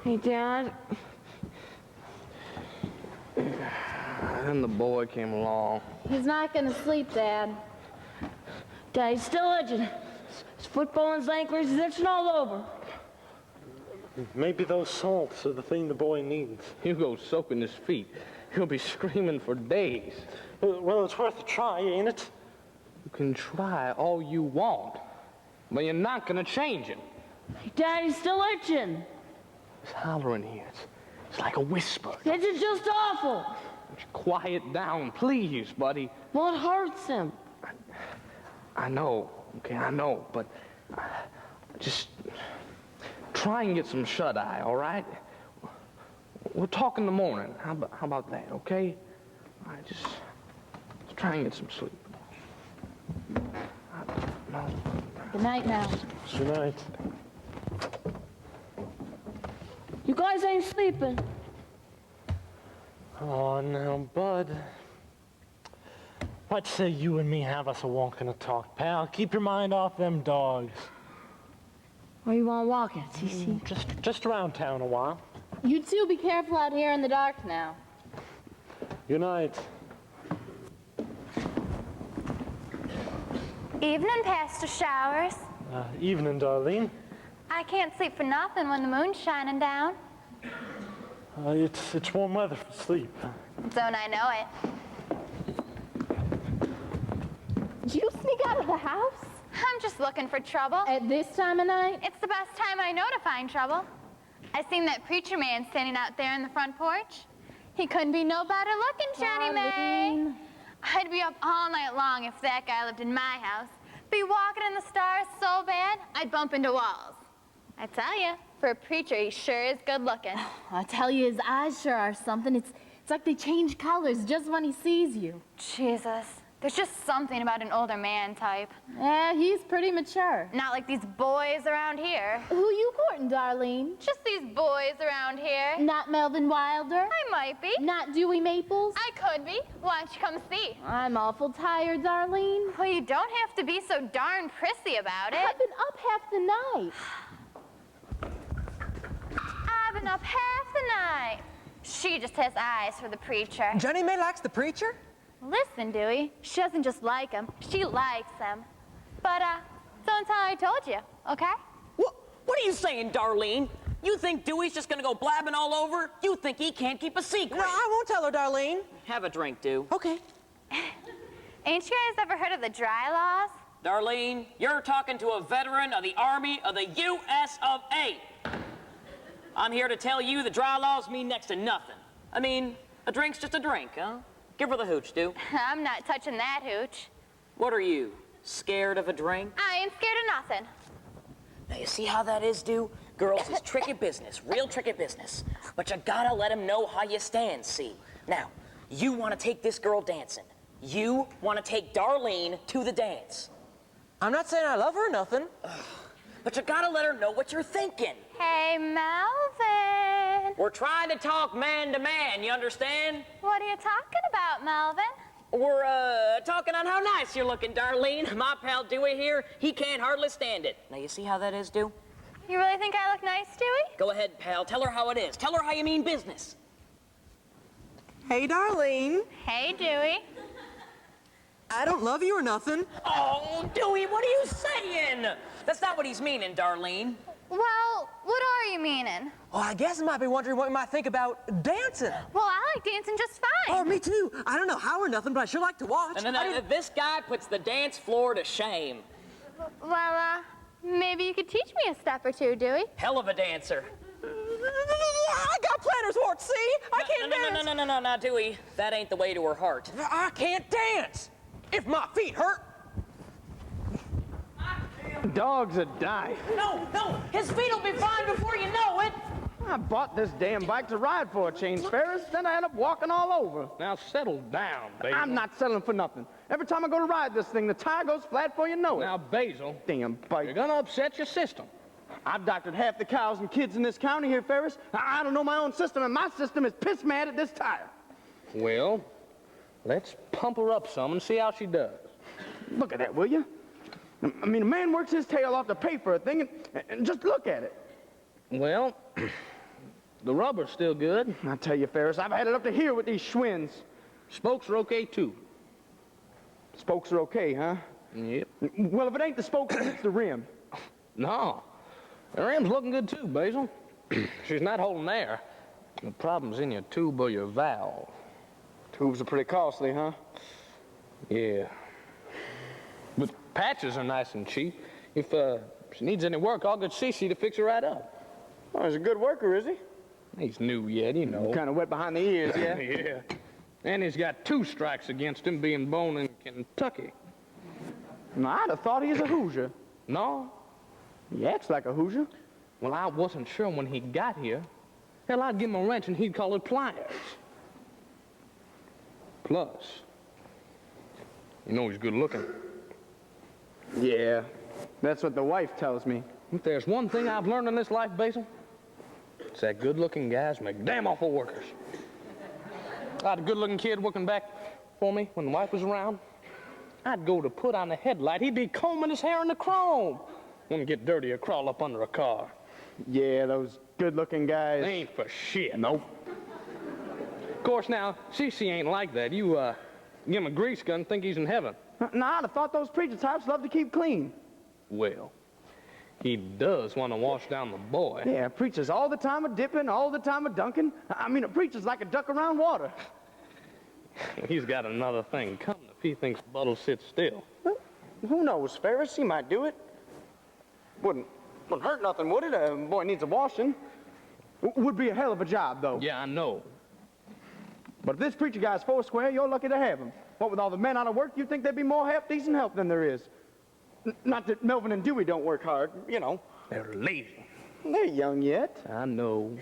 Hey, Dad. And the boy came along. He's not gonna sleep, Dad. Dad, he's still itching. His football and his ankles, he's itching all over. Maybe those salts are the thing the boy needs. You go soaking his feet. He'll be screaming for days. Well, it's worth a try, ain't it? You can try all you want, but you're not gonna change him. Hey, Dad, he's still itching. It's hollering here. It's like a whisper. It's just awful. Just quiet down, please, buddy. Well, it hurts him. I know, okay, I know, but just try and get some shut-eye, all right? We'll talk in the morning. How about that, okay? All right, just try and get some sleep. No. Good night now. Good night. You guys ain't sleeping. Oh, now, Bud. What say you and me have us a walk and a talk, pal? Keep your mind off them dogs. Where you want to walk at, Soucie? Just around town a while. You two be careful out here in the dark now. Good night. Evening, Pastor Showers. Evening, Darlene. I can't sleep for nothing when the moon's shining down. It's warm weather for sleep. Don't I know it? Did you sneak out of the house? I'm just looking for trouble. At this time of night? It's the best time I know to find trouble. I seen that preacher man standing out there in the front porch. He couldn't be no better looking, Jennie Mae. I'd be up all night long if that guy lived in my house. Be walking in the stars so bad, I'd bump into walls. I tell you, for a preacher, he sure is good looking. I tell you, his eyes sure are something. It's like they change colors just when he sees you. Jesus, there's just something about an older man type. Yeah, he's pretty mature. Not like these boys around here. Who you courting, Darlene? Just these boys around here. Not Melvin Wilder? I might be. Not Dewey Maples? I could be. Why don't you come see? I'm awful tired, Darlene. Well, you don't have to be so darn prissy about it. I've been up half the night. I've been up half the night. She just has eyes for the preacher. Jennie Mae likes the preacher? Listen, Dewey, she doesn't just like him, she likes him. But, don't tell her I told you, okay? What are you saying, Darlene? You think Dewey's just gonna go blabbing all over? You think he can't keep a secret? No, I won't tell her, Darlene. Have a drink, Dew. Okay. Ain't you guys ever heard of the dry laws? Darlene, you're talking to a veteran of the Army of the U.S. of A. I'm here to tell you the dry laws mean next to nothing. I mean, a drink's just a drink, huh? Give her the hooch, Dew. I'm not touching that hooch. What are you, scared of a drink? I ain't scared of nothing. Now, you see how that is, Dew? Girls is tricky business, real tricky business. But you gotta let them know how you stand, see? Now, you want to take this girl dancing. You want to take Darlene to the dance. I'm not saying I love her or nothing. But you gotta let her know what you're thinking. Hey, Melvin. We're trying to talk man to man, you understand? What are you talking about, Melvin? We're talking on how nice you're looking, Darlene. My pal Dewey here, he can't hardly stand it. Now, you see how that is, Dew? You really think I look nice, Dewey? Go ahead, pal. Tell her how it is. Tell her how you mean business. Hey, Darlene. Hey, Dewey. I don't love you or nothing. Oh, Dewey, what are you saying? That's not what he's meaning, Darlene. Well, what are you meaning? Well, I guess I might be wondering what you might think about dancing. Well, I like dancing just fine. Oh, me too. I don't know how or nothing, but I sure like to watch. No, this guy puts the dance floor to shame. Well, maybe you could teach me a step or two, Dewey. Hell of a dancer. I got planner's warts, see? I can't dance. No, Dewey. That ain't the way to her heart. I can't dance. If my feet hurt. Dogs are dying. No, his feet'll be fine before you know it. I bought this damn bike to ride for a change, Ferris. Then I end up walking all over. Now settle down, Basil. I'm not settling for nothing. Every time I go to ride this thing, the tire goes flat before you know it. Now, Basil, Damn bike. you're gonna upset your system. I've doctored half the cows and kids in this county here, Ferris. I don't know my own system, and my system is piss mad at this tire. Well, let's pump her up some and see how she does. Look at that, will you? I mean, a man works his tail off to pay for a thing, and just look at it. Well, the rubber's still good. I tell you, Ferris, I've had it up to here with these Schwinns. Spokes are okay, too. Spokes are okay, huh? Yep. Well, if it ain't the spokes, it's the rim. No, the rim's looking good, too, Basil. She's not holding air. The problem's in your tube or your valve. Tubes are pretty costly, huh? Yeah. But patches are nice and cheap. If she needs any work, I'll get Soucie to fix her right up. Oh, he's a good worker, is he? He's new yet, you know. Kind of wet behind the ears, yeah? Yeah. And he's got 2 strikes against him, being born in Kentucky. No, I'd have thought he's a Hoosier. No? He acts like a Hoosier. Well, I wasn't sure when he got here. Hell, I'd give him a wrench and he'd call it pliers. Plus, you know he's good looking. Yeah, that's what the wife tells me. If there's one thing I've learned in this life, Basil, it's that good-looking guys make damn awful workers. I had a good-looking kid working back for me when the wife was around. I'd go to put on the headlight. He'd be combing his hair in the chrome. Wouldn't get dirty or crawl up under a car. Yeah, those good-looking guys. They ain't for shit. Nope. Of course, now, Soucie ain't like that. You, give him a grease gun and think he's in heaven. Nah, I'd have thought those preacher types love to keep clean. Well, he does want to wash down the boy. Yeah, preachers all the time are dipping, all the time are dunking. I mean, a preacher's like a duck around water. He's got another thing coming if he thinks Bud'll sit still. Well, who knows, Ferris? He might do it. Wouldn't hurt nothing, would it? A boy needs a washing. Would be a hell of a job, though. Yeah, I know. But if this preacher guy's foursquare, you're lucky to have him. What with all the men out of work, you'd think there'd be more half-decent help than there is. Not that Melvin and Dewey don't work hard, you know. They're lazy. They're young yet. I know.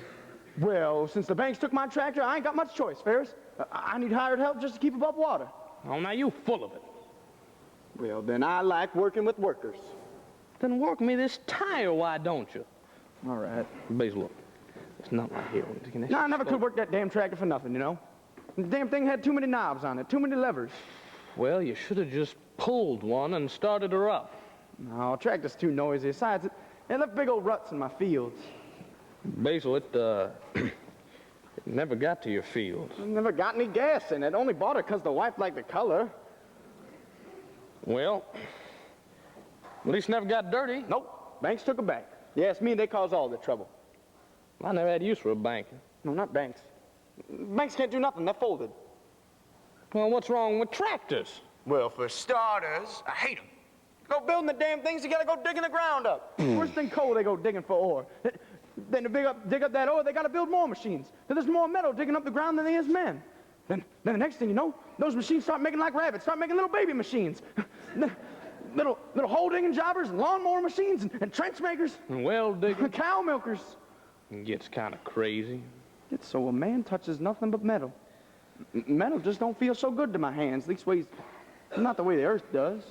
Well, since the banks took my tractor, I ain't got much choice, Ferris. I need hired help just to keep above water. Oh, now you full of it. Well, then I like working with workers. Then work me this tire, why don't you? All right. Basil, look. It's not my hero. No, I never could work that damn tractor for nothing, you know. The damn thing had too many knobs on it, too many levers. Well, you should have just pulled one and started her up. No, tractor's too noisy. Besides, it left big old ruts in my fields. Basil, it never got to your fields. I never got any gas in it. Only bought it because the wife liked the color. Well, at least never got dirty. Nope. Banks took it back. You ask me, they caused all the trouble. I never had use for a bank. No, not banks. Banks can't do nothing. They're folded. Well, what's wrong with tractors? Well, for starters, I hate them. Go building the damn things, you gotta go digging the ground up. Worse than coal, they go digging for ore. Then to dig up that ore, they gotta build more machines. Then there's more metal digging up the ground than there is men. Then the next thing you know, those machines start making like rabbits, start making little baby machines. little hole digging jobbers and lawnmower machines and trench makers. And well digging. Cow milkers. It gets kind of crazy. It's so a man touches nothing but metal. Metal just don't feel so good to my hands, leastways, not the way the earth does.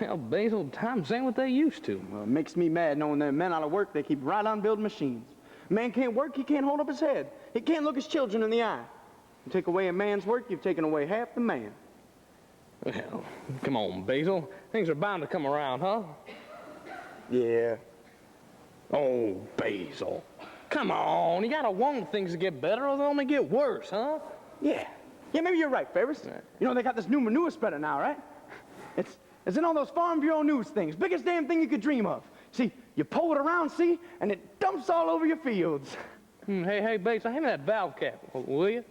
Well, Basil, times ain't what they used to. Well, it makes me mad knowing that men out of work, they keep right on building machines. A man can't work, he can't hold up his head. He can't look his children in the eye. You take away a man's work, you've taken away half the man. Well, come on, Basil. Things are bound to come around, huh? Yeah. Oh, Basil. Come on, you gotta want things to get better or they'll only get worse, huh? Yeah, Yeah, maybe you're right, Ferris. You know, they got this new manure spreader now, right? It's in all those Farm Bureau news things. Biggest damn thing you could dream of. See, you pull it around, see, and it dumps all over your fields. Hey, Basil, hand me that valve cap, will you?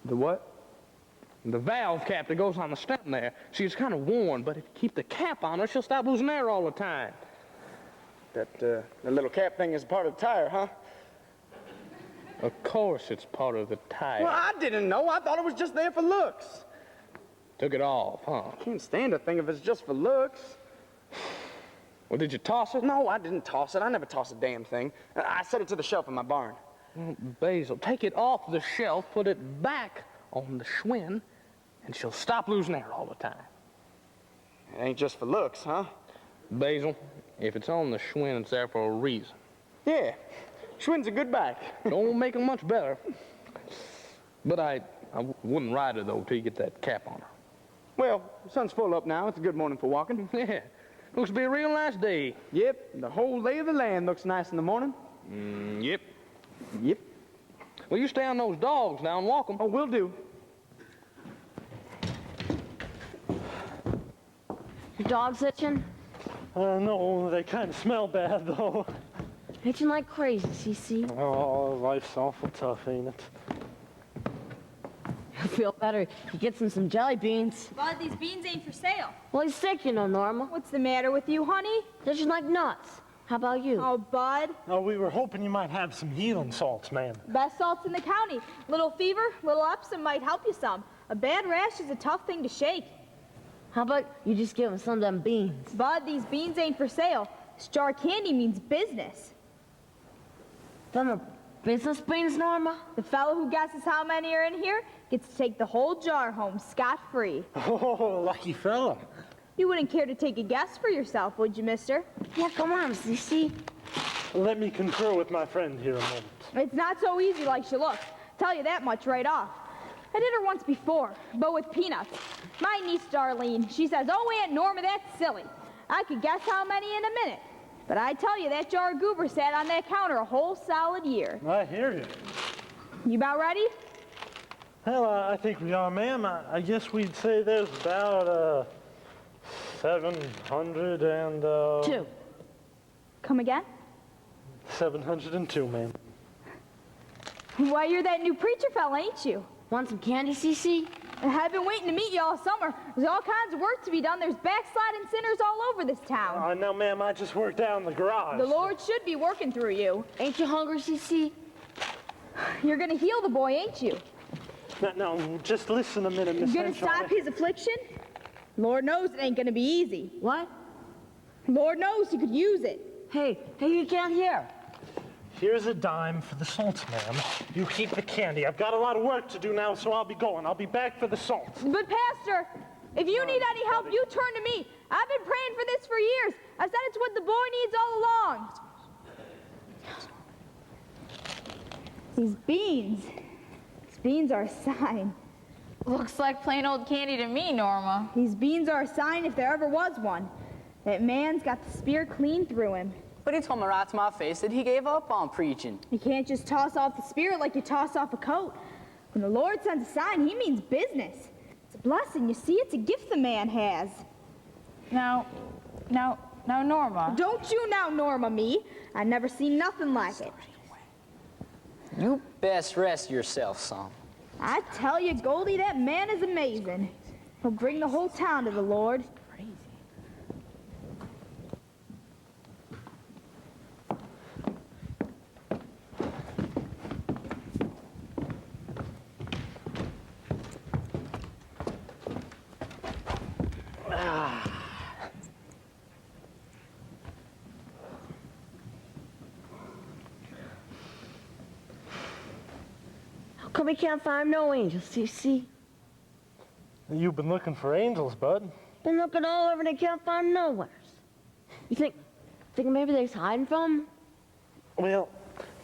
The what? The valve cap that goes on the stem there. See, it's kind of worn, but if you keep the cap on her, she'll stop losing air all the time. That little cap thing is part of the tire, huh? Of course it's part of the tire. Well, I didn't know. I thought it was just there for looks. Took it off, huh? I can't stand a thing if it's just for looks. Well, did you toss it? No, I didn't toss it. I never toss a damn thing. I set it to the shelf in my barn. Basil, take it off the shelf, put it back on the Schwinn, and she'll stop losing air all the time. It ain't just for looks, huh? Basil, if it's on the Schwinn, it's there for a reason. Yeah, Schwinn's a good bike. Don't make them much better. But I wouldn't ride her, though, till you get that cap on her. Well, the sun's full up now. It's a good morning for walking. Yeah, looks to be a real nice day. Yep, the whole lay of the land looks nice in the morning. Yep. Yep. Well, you stay on those dogs now and walk them. Oh, will do. Your dog's itching? No, they kind of smell bad, though. Itching like crazy, CC. Oh, life's awful tough, ain't it? He'll feel better if he gets him some jelly beans. Bud, these beans ain't for sale. Well, he's sick, you know, Norma. What's the matter with you, honey? Itching like nuts. How about you? Oh, Bud. Oh, we were hoping you might have some healing salts, ma'am. Best salts in the county. Little fever, little Epsom might help you some. A bad rash is a tough thing to shake. How about you just give him some of them beans? Bud, these beans ain't for sale. Star candy means business. Them are business beans, Norma? The fellow who guesses how many are in here gets to take the whole jar home scot-free. Oh, lucky fella. You wouldn't care to take a guess for yourself, would you, mister? Yeah, come on, CC. Let me confer with my friend here a moment. It's not so easy like she looks. Tell you that much right off. I did her once before, but with peanuts. My niece, Darlene, she says, "Oh, Aunt Norma, that's silly. I could guess how many in a minute. But I tell you, that jar of goober sat on that counter a whole solid year." I hear you. You about ready? Well, I think we are, ma'am. I guess we'd say there's about, 700 and, 2. Come again? 702, ma'am. Why, you're that new preacher fella, ain't you? Want some candy, CC? I've been waiting to meet you all summer. There's all kinds of work to be done. There's backsliding sinners all over this town. No, ma'am, I just work down in the garage. The Lord should be working through you. Ain't you hungry, CC? You're gonna heal the boy, ain't you? No, just listen a minute, Miss You're gonna Henshaw. stop his affliction? Lord knows it ain't gonna be easy. What? Lord knows he could use it. Hey, you can't hear. Here's a dime for the salts, ma'am. You keep the candy. I've got a lot of work to do now, so I'll be going. I'll be back for the salts. But Pastor, if you need any help, you turn to me. I've been praying for this for years. I said it's what the boy needs all along. These beans are a sign. Looks like plain old candy to me, Norma. These beans are a sign if there ever was one. That man's got the spirit clean through him. But he told me right to my face that he gave up on preaching. You can't just toss off the spirit like you toss off a coat. When the Lord sends a sign, he means business. It's a blessing, you see. It's a gift the man has. Now, Norma. Don't you now, Norma, me. I never seen nothing like it. You best rest yourself, son. I tell you, Goldie, that man is amazing. He'll bring the whole town to the Lord. How come we can't find no angels, CC? You've been looking for angels, bud. Been looking all over and they can't find nowhere. You think maybe they're hiding from? Well,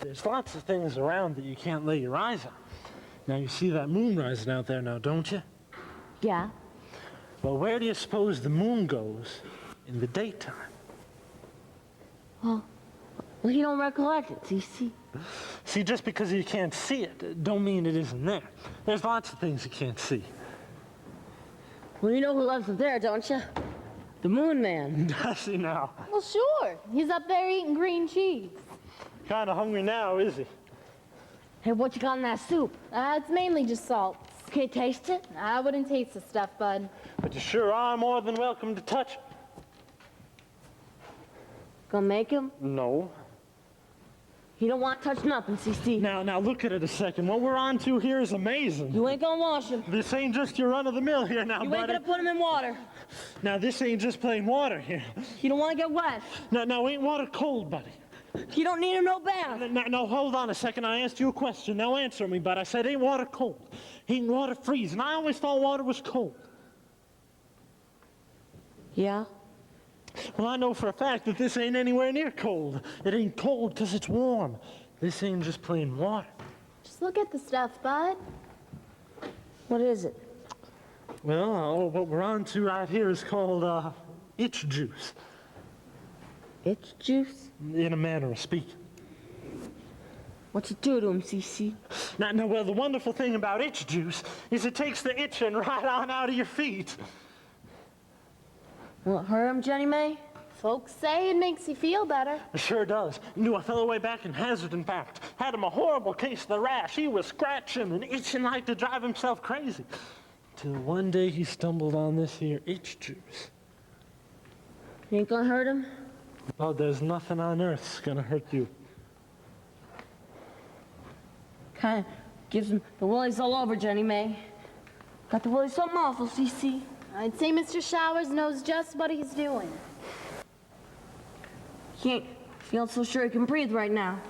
there's lots of things around that you can't lay your eyes on. Now, you see that moon rising out there now, don't you? Yeah. Well, where do you suppose the moon goes in the daytime? Well, you don't recollect it, CC. See, just because you can't see it, don't mean it isn't there. There's lots of things you can't see. Well, you know who lives up there, don't you? The Moon Man. Does he now? Well, sure. He's up there eating green cheese. Kind of hungry now, is he? Hey, what you got in that soup? It's mainly just salt. Can you taste it? I wouldn't taste the stuff, bud. But you sure are more than welcome to touch it. Gonna make him? No. You don't want to touch nothing, CC. Now look at it a second. What we're on to here is amazing. You ain't gonna wash him. This ain't just your run-of-the-mill here now, You buddy. ain't gonna put him in water. Now, this ain't just plain water here. You don't want to get wet. Now, ain't water cold, buddy? You don't need him no bath. Now, hold on a second. I asked you a question. Now, answer me, bud. I said, ain't water cold? Ain't water freezing? I always thought water was cold. Yeah? Well, I know for a fact that this ain't anywhere near cold. It ain't cold because it's warm. This ain't just plain water. Just look at the stuff, bud. What is it? Well, what we're on to right here is called itch juice. Itch juice? In a manner of speaking. What you do to him, CC? Now, well, the wonderful thing about itch juice is it takes the itching right on out of your feet. Will it hurt him, Jennie Mae? Folks say it makes you feel better. It sure does. Knew a fellow way back in Hazard, in fact. Had him a horrible case of the rash. He was scratching and itching like to drive himself crazy. Till one day he stumbled on this here itch juice. You ain't gonna hurt him? Oh, there's nothing on earth's gonna hurt you. Kind of gives him the willies all over, Jennie Mae. Got the willies something awful, CC. I'd say Mr. Showers knows just what he's doing. He ain't feeling so sure he can breathe right now.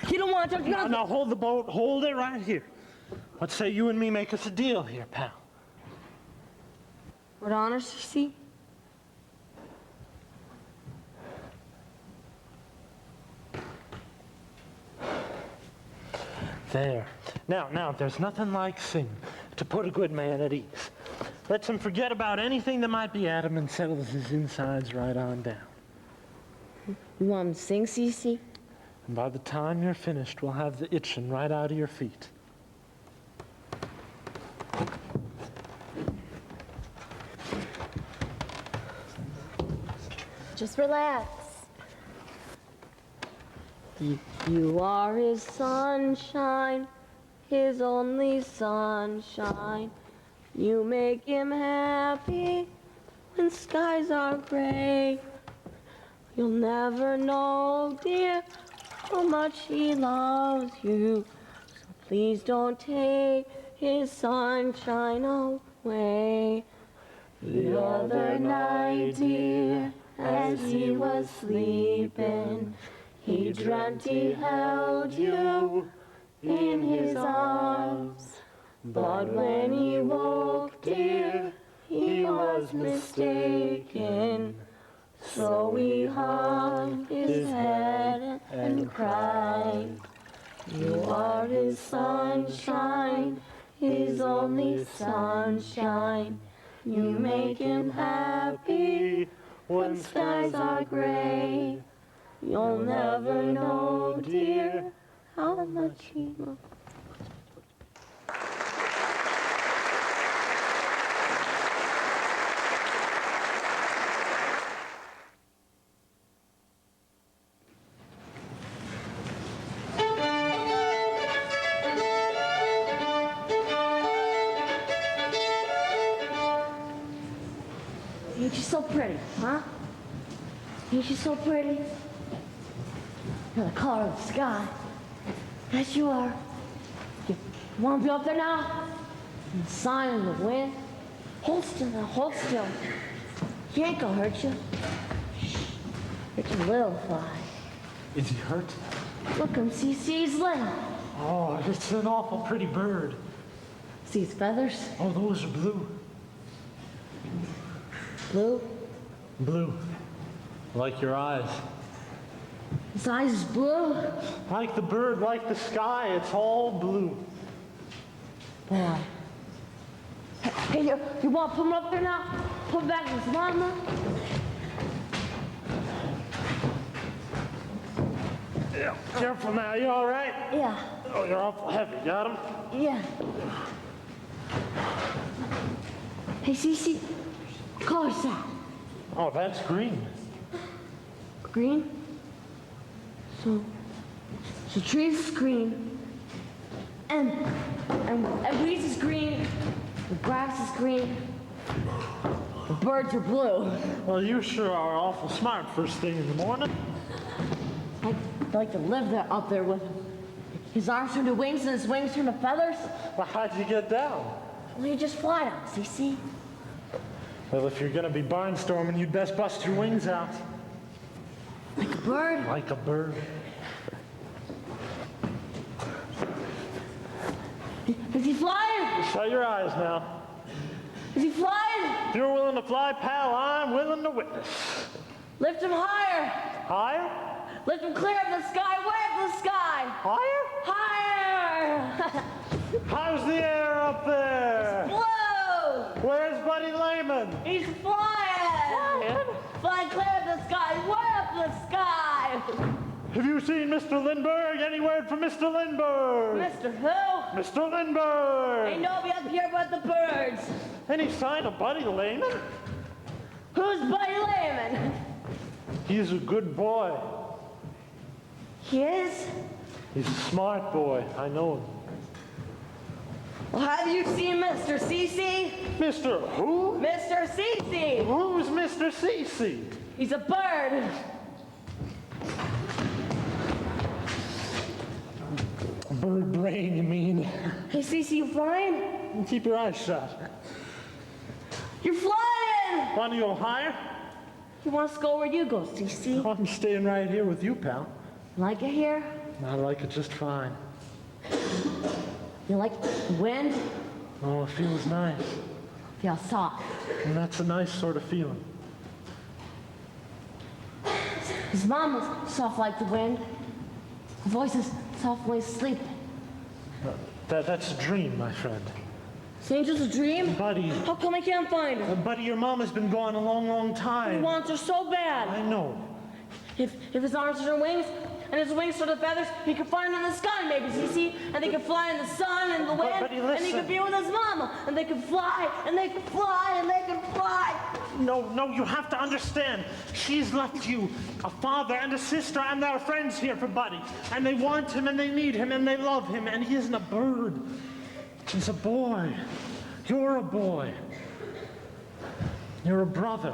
You don't want to touch nothing. Now, hold the boat. Hold it right here. What say you and me make us a deal here, pal? What honor, CC? There. Now, there's nothing like singing to put a good man at ease. Lets him forget about anything that might be at him and settles his insides right on down. You want him to sing, CC? And by the time you're finished, we'll have the itching right out of your feet. Just relax. You are his sunshine, his only sunshine. You make him happy when skies are gray. You'll never know, dear, how much he loves you. So please don't take his sunshine away. The other night, dear, as he was sleeping, he dreamt he held you in his arms. But when he woke, dear, he was mistaken. So he hung his head and cried. You are his sunshine, his only sunshine. You make him happy when skies are gray. You'll never know, dear, how much he loves. Ain't you so pretty, huh? Ain't you so pretty? You're the color of the sky. Yes, you are. You want to be up there now? In the sun and the wind? Hold still now, hold still. He ain't gonna hurt you. Shh. It's a little fly. Is he hurt? Look him, see he's little. Oh, it's an awful pretty bird. See his feathers? Oh, those are blue. Blue? Blue. Like your eyes. His eyes is blue? Like the bird, like the sky, it's all blue. Boy. Hey, you want to put him up there now? Put him back in his mama? Yeah, careful now, you all right? Yeah. Oh, you're awful heavy, got him? Yeah. Hey, Cece, what color's that? Oh, that's green. Green? So trees is green, and weeds is green, the grass is green, the birds are blue. Well, you sure are awful smart first thing in the morning. I'd like to live there up there with him. His arms turn to wings and his wings turn to feathers. Well, how'd you get down? Well, you just fly down, Cece. Well, if you're gonna be barnstorming, you'd best bust your wings out. Like a bird? Like a bird. Is he flying? Shut your eyes now. Is he flying? If you're willing to fly, pal, I'm willing to witness. Lift him higher. Higher? Lift him clear of the sky, way up the sky. Higher? Higher. How's the air up there? Blue. Where's Buddy Layman? He's flying. Flying clear of the sky, way up the sky. Have you seen Mr. Lindbergh? Any word from Mr. Lindbergh? Mr. Who? Mr. Lindbergh! Ain't nobody up here but the birds. Any sign of Buddy Layman? Who's Buddy Layman? He's a good boy. He is? He's a smart boy. I know him. Well, have you seen Mr. Cece? Mr. Who? Mr. Cece. Who's Mr. Soucie? He's a bird. Bird brain, you mean? Hey, Cece, you flying? Keep your eyes shut. You're flying! Want to go higher? You want us to go where you go, Cece? I'm staying right here with you, pal. Like it here? I like it just fine. You like the wind? Oh, it feels nice. Feel soft. And that's a nice sort of feeling. His mom is soft like the wind. Her voice is soft when he's sleeping. That's a dream, my friend. This ain't just a dream? Buddy. How come I can't find her? Buddy, your mom has been gone a long, long time. He wants her so bad. I know. If his arms are wings, and his wings are the feathers, he could fly in the sky, maybe, Cece. And they could fly in the sun and the wind. Buddy, and he could be with his mama. And they could fly, and they could fly, and they could fly. No, you have to understand. She's left you a father and a sister, and there are friends here for Buddy. And they want him, and they need him, and they love him. And he isn't a bird. He's a boy. You're a boy. You're a brother.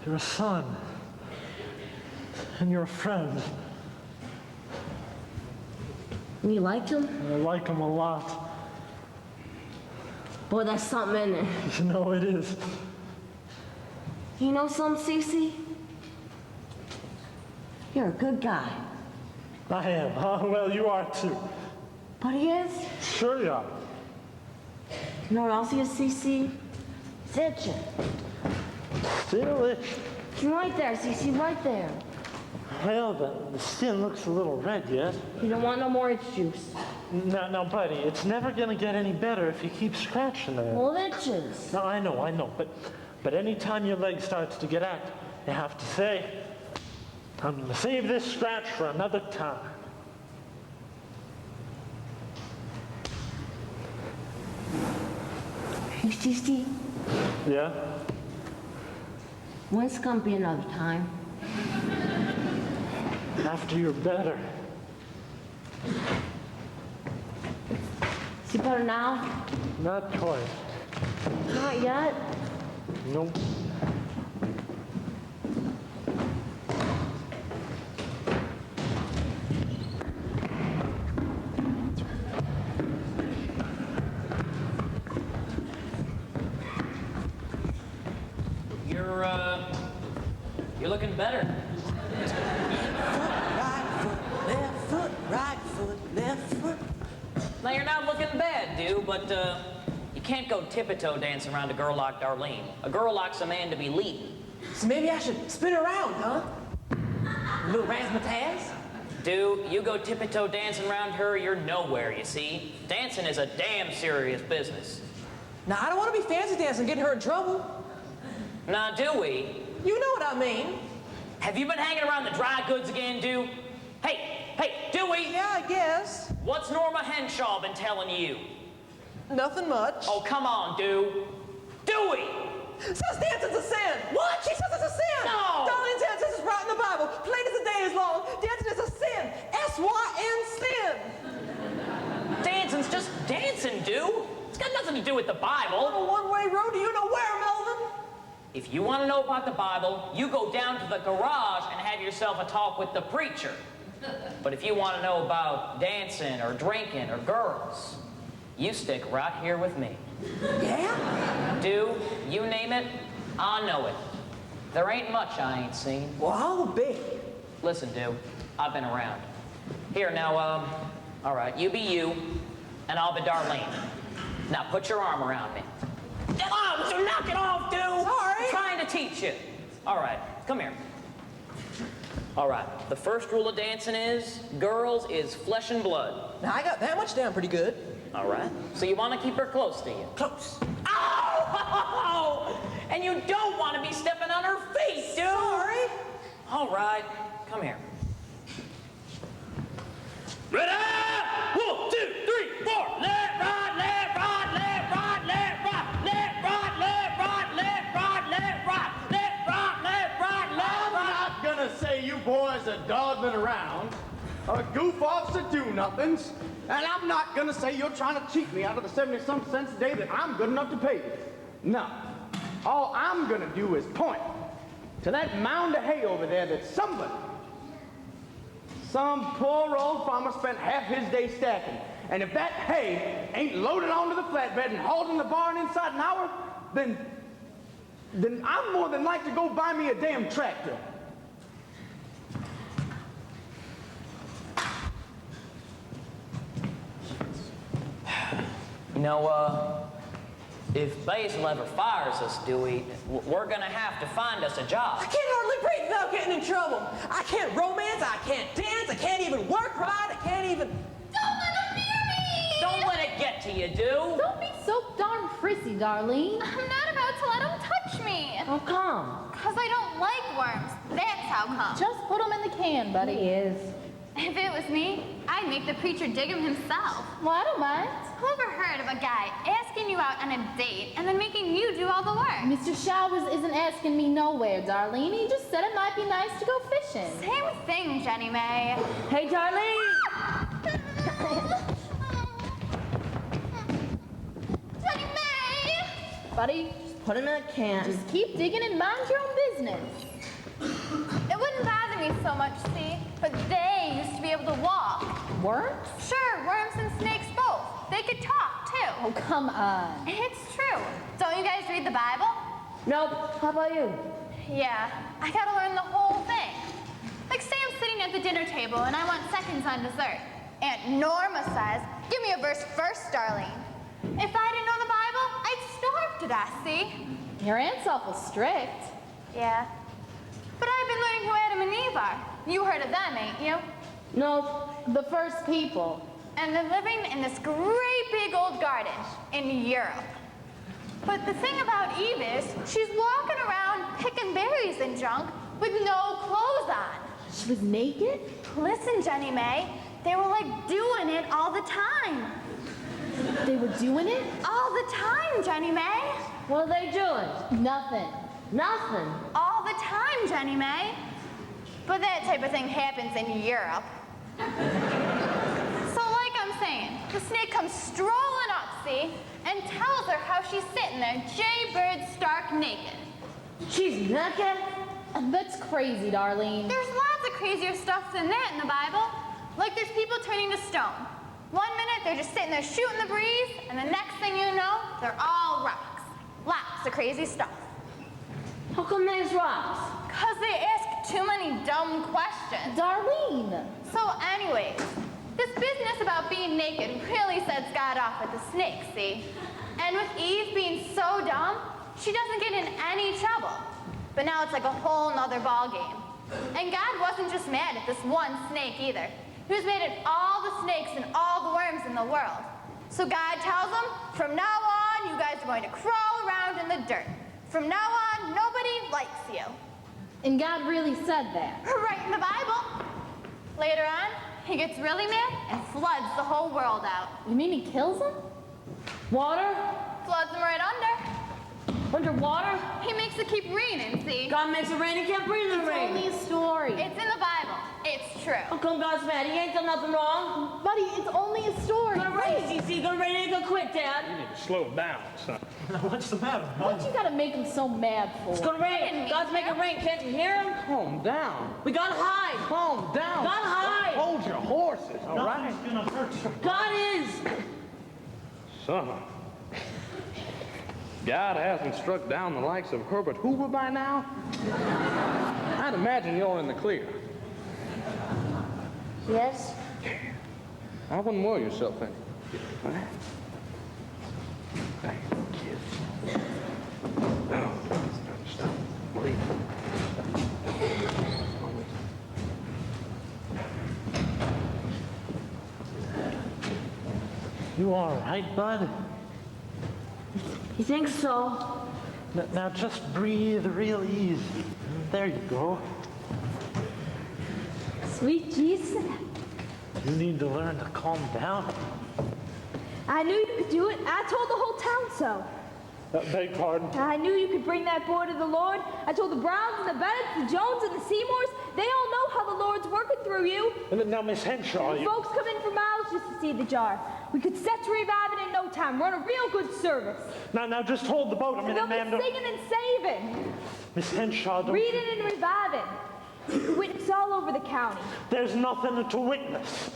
You're a son. And you're a friend. And you liked him? I like him a lot. Boy, that's something in there. You know it is. You know something, Cece? You're a good guy. I am. Oh, well, you are too. But he is? Sure you are. You know what else he is, Cece? He's itching. Still itching. Right there, Cece, right there. Well, the skin looks a little red yet. You don't want no more itch juice. Now, buddy, it's never gonna get any better if you keep scratching it. Well, it itches. No, I know, but anytime your leg starts to get active, you have to say, I'm gonna save this scratch for another time. Hey, Cece, Yeah? when's gonna be another time? After you're better. Is he better now? Not quite. Not yet. Nope. You're looking better. Right foot, left foot. Now, you're not looking bad, dude, but you can't go tippy-toe dancing around a girl like Darlene. A girl likes a man to be leading. So maybe I should spin around, huh? A little razzmatazz? Dude, you go tippy-toe dancing around her, you're nowhere, you see. Dancing is a damn serious business. Now, I don't want to be fancy dancing and getting her in trouble. Now, Dewey, You know what I mean. have you been hanging around the dry goods again, dude? Hey, Dewey! Yeah, I guess. What's Norma Henshaw been telling you? Nothing much. Oh, come on, Dewey! Says dancing's a sin. What? She says it's a sin. No. Darlene says this is right in the Bible. Plain as the day is long. Dancing is a sin. S-Y-N, sin. Dancing's just dancing, Dew. It's got nothing to do with the Bible. On a one-way road, do you know where, Melvin? If you want to know about the Bible, you go down to the garage and have yourself a talk with the preacher. But if you want to know about dancing or drinking or girls, you stick right here with me. Yeah? Dew, you name it, I know it. There ain't much I ain't seen. Well, I'll be. Listen, Dew, I've been around. Here, now, all right, you be you, and I'll be Darlene. Now, put your arm around me. Come on, so knock it off, Dew! Sorry. I'm trying to teach you. All right, come here. All right, the first rule of dancing is, girls is flesh and blood. Now, I got that much down pretty good. All right, so you want to keep her close to you. Close. Ow! And you don't want to be stepping on her feet, Dew! Sorry. All right, come here. Ready? 1, 2, 3, 4. Left, right, left, right, left, right, left, right, left, right, left, right, left, right, left, right, left, right, left, right, left, right. I'm not gonna say you boys are dawdling around or goof-offs or do-nothings, and I'm not gonna say you're trying to cheat me out of the 70-some cents a day that I'm good enough to pay you. No. All I'm gonna do is point to that mound of hay over there that somebody, some poor old farmer spent half his day stacking. And if that hay ain't loaded onto the flatbed and hauled in the barn inside an hour, then I'm more than like to go buy me a damn tractor. You know, if Basil ever fires us, Dewey, we're gonna have to find us a job. I can't hardly breathe without getting in trouble. I can't romance, I can't dance, I can't even work right, I can't even... Don't let him near me! Don't let it get to you, Dew. Don't be so darn prissy, Darlene. I'm not about to let him touch me. How come? Because I don't like worms. That's how come. Just put them in the can, buddy. He is. If it was me, I'd make the preacher dig him himself. Well, I don't mind. Who ever heard of a guy asking you out on a date and then making you do all the work? Mr. Showers isn't asking me nowhere, Darlene. He just said it might be nice to go fishing. Same thing, Jennie Mae. Hey, Darlene! Jennie Mae! Buddy, just put him in a can. Just keep digging and mind your own business. It wouldn't bother me so much, see? But they used to be able to walk. Worms? Sure, worms and snakes both. They could talk, too. Oh, come on. It's true. Don't you guys read the Bible? Nope. How about you? Yeah, I gotta learn the whole thing. Like, say I'm sitting at the dinner table and I want seconds on dessert. Aunt Norma says, give me a verse first, Darlene. If I didn't know the Bible, I'd starve to death, see? Your aunt's awful strict. Yeah. But I've been learning who Adam and Eve are. You heard of them, ain't you? Nope. The first people. And they're living in this great big old garden in Europe. But the thing about Eve is, she's walking around picking berries and junk with no clothes on. She was naked? Listen, Jennie Mae, they were like doing it all the time. They were doing it? All the time, Jennie Mae. What are they doing? Nothing. Nothing. All the time, Jennie Mae. But that type of thing happens in Europe. So like I'm saying, the snake comes strolling up, see, and tells her how she's sitting there, jaybird stark naked. She's naked? That's crazy, Darlene. There's lots of crazier stuff than that in the Bible. Like there's people turning to stone. 1 minute they're just sitting there shooting the breeze, and the next thing you know, they're all rocks. Lots of crazy stuff. How come there's rocks? Because they ask too many dumb questions. Darlene! So anyways, this business about being naked really sets God off with the snake, see? And with Eve being so dumb, she doesn't get in any trouble. But now it's like a whole nother ball game. And God wasn't just mad at this one snake either. He was mad at all the snakes and all the worms in the world. So God tells them, from now on, you guys are going to crawl around in the dirt. From now on, nobody likes you. And God really said that. Right in the Bible. Later on, he gets really mad and floods the whole world out. You mean he kills him? Water? Floods him right under. Underwater? He makes it keep raining, see? God makes it rain, he can't breathe in the rain. Only a story. It's in the Bible. It's true. How come God's mad? He ain't done nothing wrong. Buddy, it's only a story. Gonna rain, CC. Gonna rain ain't gonna quit, Dad. You need to slow it down, son. What's the matter, What you gotta make him so mad for? It's gonna rain. God's making rain. Can't you hear him? Calm down. We gotta hide. Calm down. Gotta hide. Hold your horses, all right? Nothing's gonna hurt you. God is. Son, God hasn't struck down the likes of Herbert Hoover by now? I'd imagine you're in the clear. Yes? I wouldn't worry yourself any. All right? Hey, kids. No, stop. Please. You all right, bud? You think so? Now just breathe real easy. There you go. Sweet Jesus. You need to learn to calm down. I knew you could do it. I told the whole town so. Beg pardon? I knew you could bring that boy to the Lord. I told the Browns and the Bennetts, the Jones and the Seymours. They all know how the Lord's working through you. And now, Miss Henshaw, you... Folks come in for miles just to see the jar. We could set to revive it in no time. Run a real good service. Now, just hold the boat a minute, They'll ma'am. be singing and saving. Miss Henshaw, don't... Reading and reviving. You can witness all over the county. There's nothing to witness.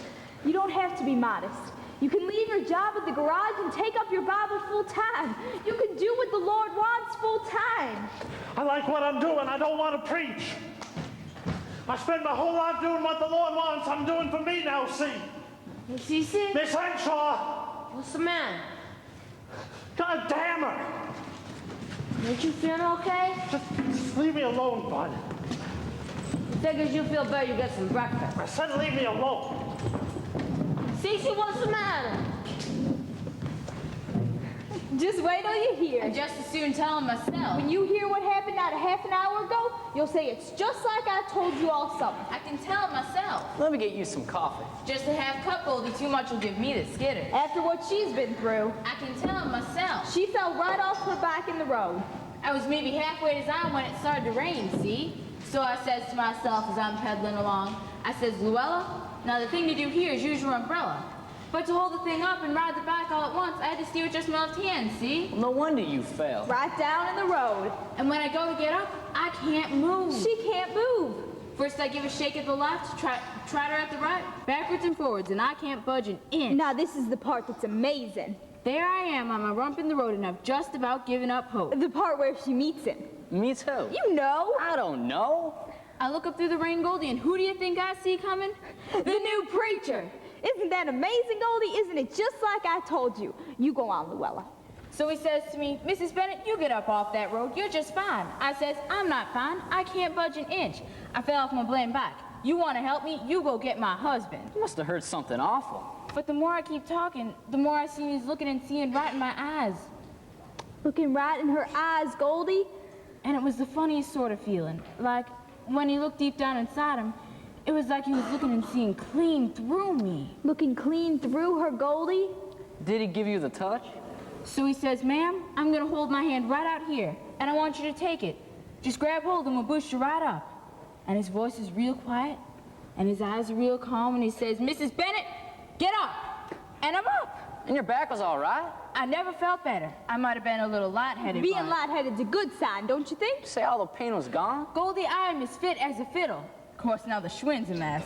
You don't have to be modest. You can leave your job at the garage and take up your Bible full time. You can do what the Lord wants full time. I like what I'm doing. I don't want to preach. I spend my whole life doing what the Lord wants. I'm doing for me now, see? You see? Miss Henshaw! What's the man? God damn her! Aren't you feeling okay? Just leave me alone, bud. Figures you feel better, you get some breakfast. I said leave me alone. Cece, what's the matter? Just wait till you hear. I just as soon tell him myself. When you hear what happened not a half an hour ago, you'll say it's just like I told you all summer. I can tell him myself. Let me get you some coffee. Just a half cup, Goldie. Too much will give me the skitter. After what she's been through, I can tell him myself. she fell right off her back in the road. I was maybe halfway down when it started to rain, see? So I says to myself as I'm pedaling along, I says, Luella, now the thing to do here is use your umbrella. But to hold the thing up and ride the back all at once, I had to steer with just my left hand, see? No wonder you fell. Right down in the road. And when I go to get up, I can't move. She can't move. First I give a shake at the left, try her at the right, backwards and forwards, and I can't budge an inch. Now this is the part that's amazing. There I am on my rump in the road, and I've just about given up hope. The part where she meets him. Meets who? You know. I don't know. I look up through the rain, Goldie, and who do you think I see coming? The new preacher. Isn't that amazing, Goldie? Isn't it just like I told you? You go on, Luella. So he says to me, Mrs. Bennett, you get up off that road. You're just fine. I says, I'm not fine. I can't budge an inch. I fell off my blame back. You want to help me? You go get my husband. You must have heard something awful. But the more I keep talking, the more I see he's looking and seeing right in my eyes. Looking right in her eyes, Goldie. And it was the funniest sort of feeling. Like, when he looked deep down inside him, it was like he was looking and seeing clean through me. Looking clean through her, Goldie. Did he give you the touch? So he says, ma'am, I'm gonna hold my hand right out here, and I want you to take it. Just grab hold and we'll boost you right up. And his voice is real quiet, and his eyes are real calm, and he says, Mrs. Bennett, get up. And I'm up. And your back was all right? I never felt better. I might have been a little lightheaded. Being lightheaded's a good sign, don't you think? Say all the pain was gone? Goldie, I am as fit as a fiddle. Of course, now the schwind's a mess.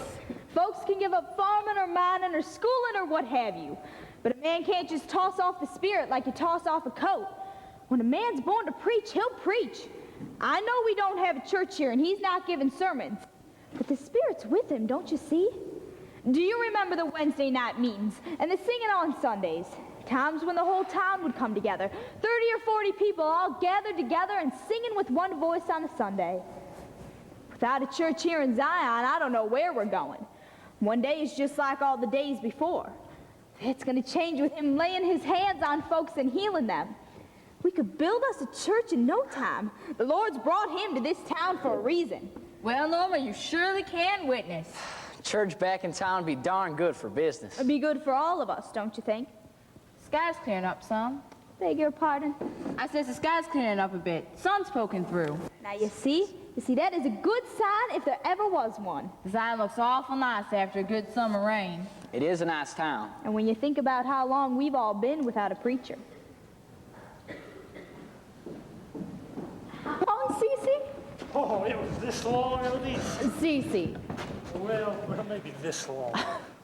Folks can give up farming or mining or schooling or what have you. But a man can't just toss off the spirit like you toss off a coat. When a man's born to preach, he'll preach. I know we don't have a church here and he's not giving sermons. But the Spirit's with him, don't you see? Do you remember the Wednesday night meetings and the singing on Sundays? Times when the whole town would come together. 30 or 40 people all gathered together and singing with one voice on a Sunday. Without a church here in Zion, I don't know where we're going. One day is just like all the days before. It's going to change with him laying his hands on folks and healing them. We could build us a church in no time. The Lord's brought him to this town for a reason. Well, Norma, you surely can witness. Church back in town would be darn good for business. It'd be good for all of us, don't you think? Sky's clearing up some. Beg your pardon? I says the sky's clearing up a bit. Sun's poking through. Now you see, that is a good sign if there ever was one. The sign looks awful nice after a good summer rain. It is a nice town. And when you think about how long we've all been without a preacher. Long, Cece? Oh, it was this long at least. Cece. Well, maybe this long.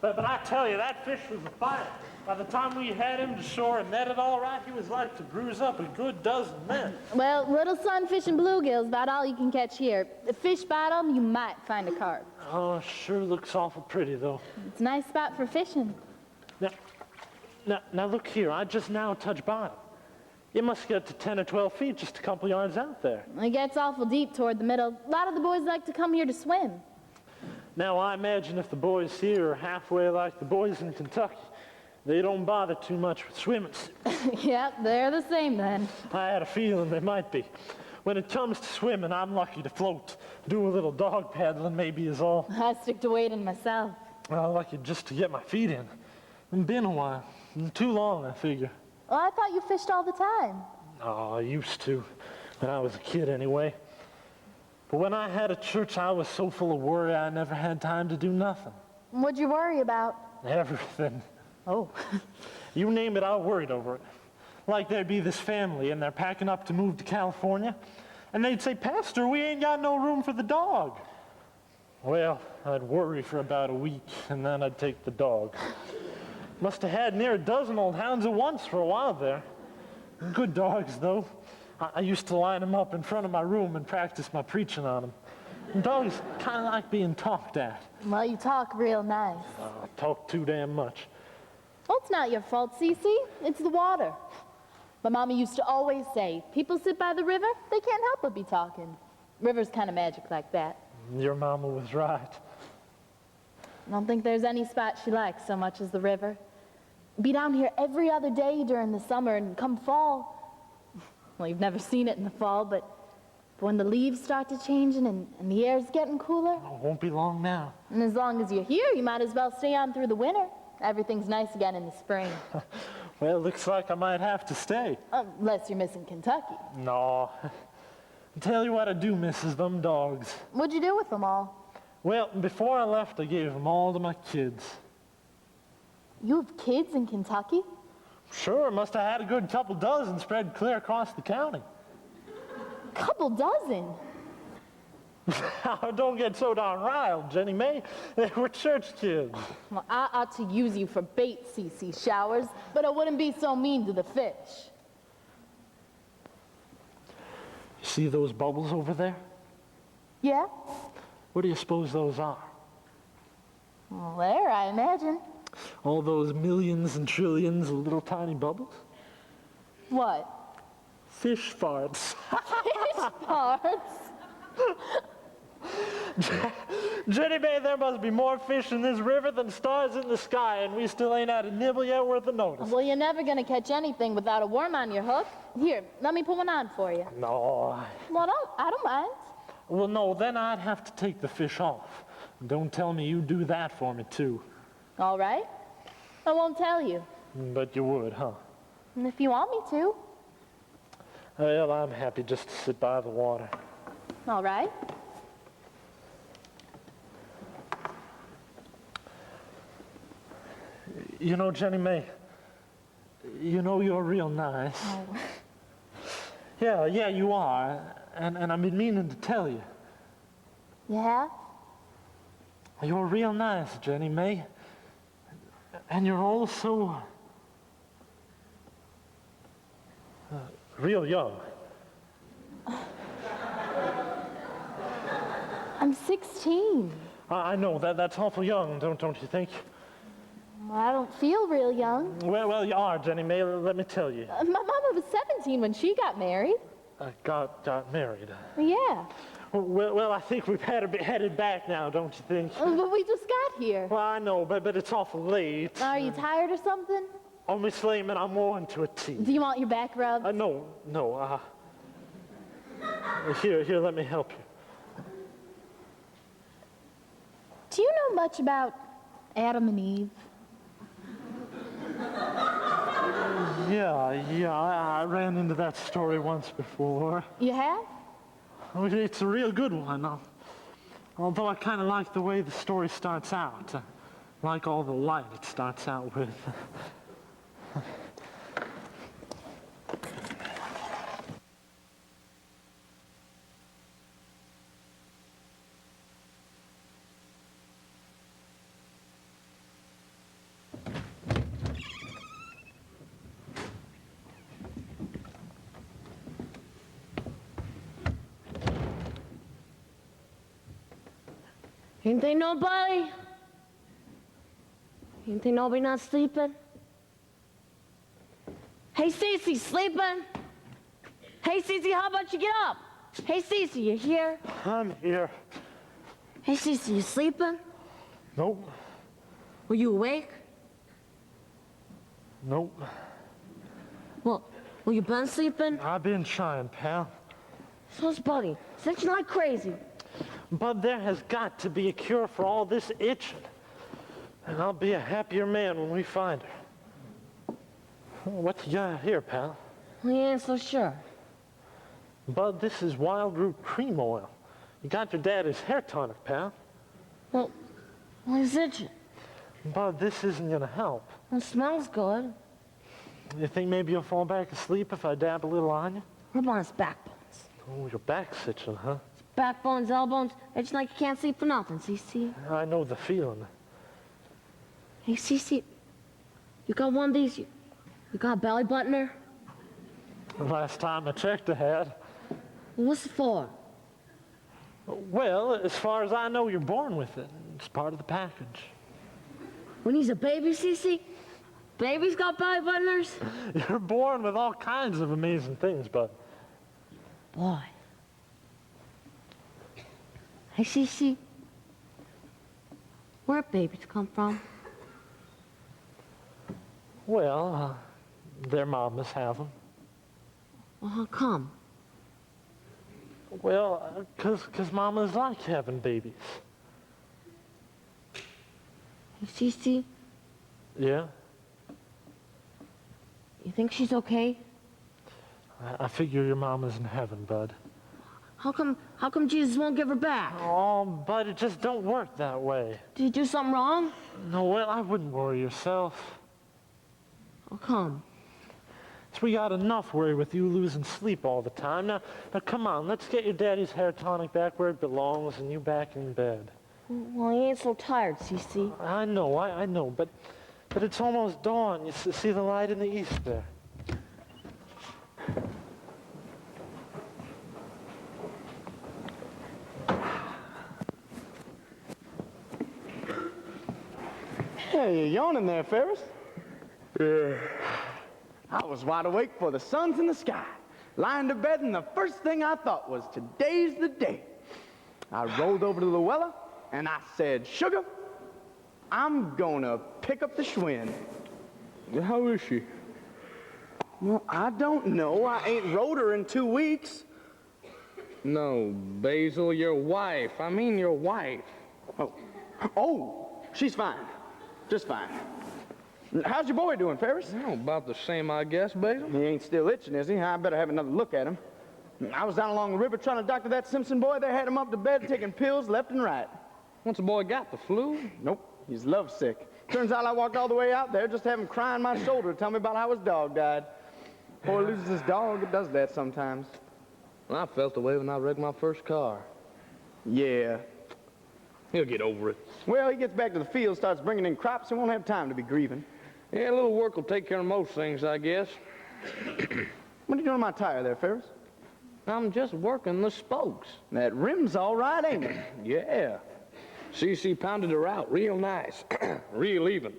But I tell you, that fish was a fight. By the time we had him to shore and netted all right, he was like to bruise up a good dozen men. Well, little sunfish and bluegill's about all you can catch here. The fish bottom, you might find a carp. Oh, sure looks awful pretty, though. It's a nice spot for fishing. Now look here. I just now touched bottom. It must get to 10 or 12 feet just a couple yards out there. It gets awful deep toward the middle. A lot of the boys like to come here to swim. Now, I imagine if the boys here are halfway like the boys in Kentucky, they don't bother too much with swimming. Yep, they're the same then. I had a feeling they might be. When it comes to swimming, I'm lucky to float. Do a little dog paddling maybe is all. I stick to wading myself. Well, lucky just to get my feet in. It's been a while. Too long, I figure. Well, I thought you fished all the time. Oh, I used to. When I was a kid, anyway. But when I had a church, I was so full of worry I never had time to do nothing. What'd you worry about? Everything. Oh. You name it, I worried over it. Like there'd be this family, and they're packing up to move to California, and they'd say, "Pastor, we ain't got no room for the dog." Well, I'd worry for about a week, and then I'd take the dog. Must have had near a dozen old hounds at once for a while there. Good dogs, though. I used to line them up in front of my room and practice my preaching on them. And dogs kind of like being talked at. Well, you talk real nice. I talk too damn much. Well, it's not your fault, Cece. It's the water. My mama used to always say, people sit by the river, they can't help but be talking. River's kind of magic like that. Your mama was right. I don't think there's any spot she likes so much as the river. Be down here every other day during the summer, and come fall. Well, you've never seen it in the fall, but when the leaves start to changing and the air's getting cooler. Oh, it won't be long now. And as long as you're here, you might as well stay on through the winter. Everything's nice again in the spring. Well, it looks like I might have to stay. Unless you're missing Kentucky. No. Tell you what I do miss is them dogs. What'd you do with them all? Well, before I left, I gave them all to my kids. You have kids in Kentucky? Sure, must have had a good couple dozen spread clear across the county. Couple dozen? Don't get so darn riled, Jennie Mae. They were church kids. Well, I ought to use you for bait, Cece Showers, but I wouldn't be so mean to the fish. You see those bubbles over there? Yeah? What do you suppose those are? Well, there, I imagine. All those millions and trillions of little tiny bubbles? What? Fish farts. Fish farts? Jennie Mae, there must be more fish in this river than stars in the sky, and we still ain't had a nibble yet worth a notice. Well, you're never gonna catch anything without a worm on your hook. Here, let me put one on for you. No. Well, I don't mind. Well, no, then I'd have to take the fish off. Don't tell me you do that for me, too. All right. I won't tell you. But you would, huh? And if you want me to. Well, I'm happy just to sit by the water. All right. You know, Jennie Mae, you know you're real nice. Oh. Yeah, you are. And I've been meaning to tell you. Yeah? You're real nice, Jennie Mae. And you're also real young. I'm 16. I know, that's awful young, don't you think? Well, I don't feel real young. Well, you are, Jennie Mae, let me tell you. My mama was 17 when she got married. Got married. Yeah. Well, I think we better be headed back now, don't you think? But we just got here. Well, I know, but it's awful late. Are you tired or something? Oh, Miss Layman, I'm worn to a T. Do you want your back rubbed? No. Here, let me help you. Do you know much about Adam and Eve? Yeah, I ran into that story once before. You have? Oh, it's a real good one. Although I kind of like the way the story starts out. I like all the light it starts out with. Ain't there nobody? Ain't there nobody not sleeping? Hey, Soucie, sleeping? Hey, Soucie, how about you get up? Hey, Soucie, you here? I'm here. Hey, Soucie, you sleeping? Nope. Were you awake? Nope. Well, you been sleeping? I've been trying, pal. So's Buddy. Itching like crazy. But there has got to be a cure for all this itching. And I'll be a happier man when we find her. What you got here, pal? We ain't so sure. Bud, this is wild root cream oil. You got your daddy's hair tonic, pal. Well, he's itching. Bud, this isn't gonna help. It smells good. You think maybe you'll fall back asleep if I dab a little on you? Rub on his backbones. Oh, your back's itching, huh? Backbones, elbows, itching like you can't sleep for nothing, Soucie. I know the feeling. Hey, Soucie, you got one of these? You got a belly buttoner? The last time I checked, I had. Well, what's it for? Well, as far as I know, you're born with it. It's part of the package. When he's a baby, Soucie? Babies got belly buttoners? You're born with all kinds of amazing things, Bud. Boy. Hey, Soucie, where babies come from? Well, their mamas have them. Well, how come? Well, 'cause mamas like having babies. Hey, Soucie, Yeah? you think she's okay? I figure your mama's in heaven, Bud. How come Jesus won't give her back? Oh, Bud, it just don't work that way. Did you do something wrong? No, well, I wouldn't worry yourself. How come? So we got enough worry with you losing sleep all the time. Now, come on, let's get your daddy's hair tonic back where it belongs and you back in bed. Well, he ain't so tired, Soucie. I know, but it's almost dawn. You see the light in the east there? Hey, you yawning there, Ferris? Yeah. I was wide awake for the sun's in the sky. Lying to bed, and the first thing I thought was, today's the day. I rolled over to Luella, and I said, Sugar, I'm gonna pick up the Schwinn. How is she? Well, I don't know. I ain't rode her in 2 weeks. No, Basil, your wife. I mean your wife. Oh, she's fine. Just fine. How's your boy doing, Ferris? Oh, about the same, I guess, Basil. He ain't still itching, is he? I better have another look at him. I was down along the river trying to doctor that Simpson boy. They had him up to bed taking pills left and right. What's the boy got, the flu? Nope, he's lovesick. Turns out I walked all the way out there just to have him cry on my shoulder to tell me about how his dog died. Boy loses his dog, it does that sometimes. Well, I felt the way when I wrecked my first car. Yeah. He'll get over it. Well, he gets back to the field, starts bringing in crops, he won't have time to be grieving. Yeah, a little work will take care of most things, I guess. What are you doing on my tire there, Ferris? I'm just working the spokes. That rim's all right, ain't it? Yeah. Soucie pounded her out real nice. Real even.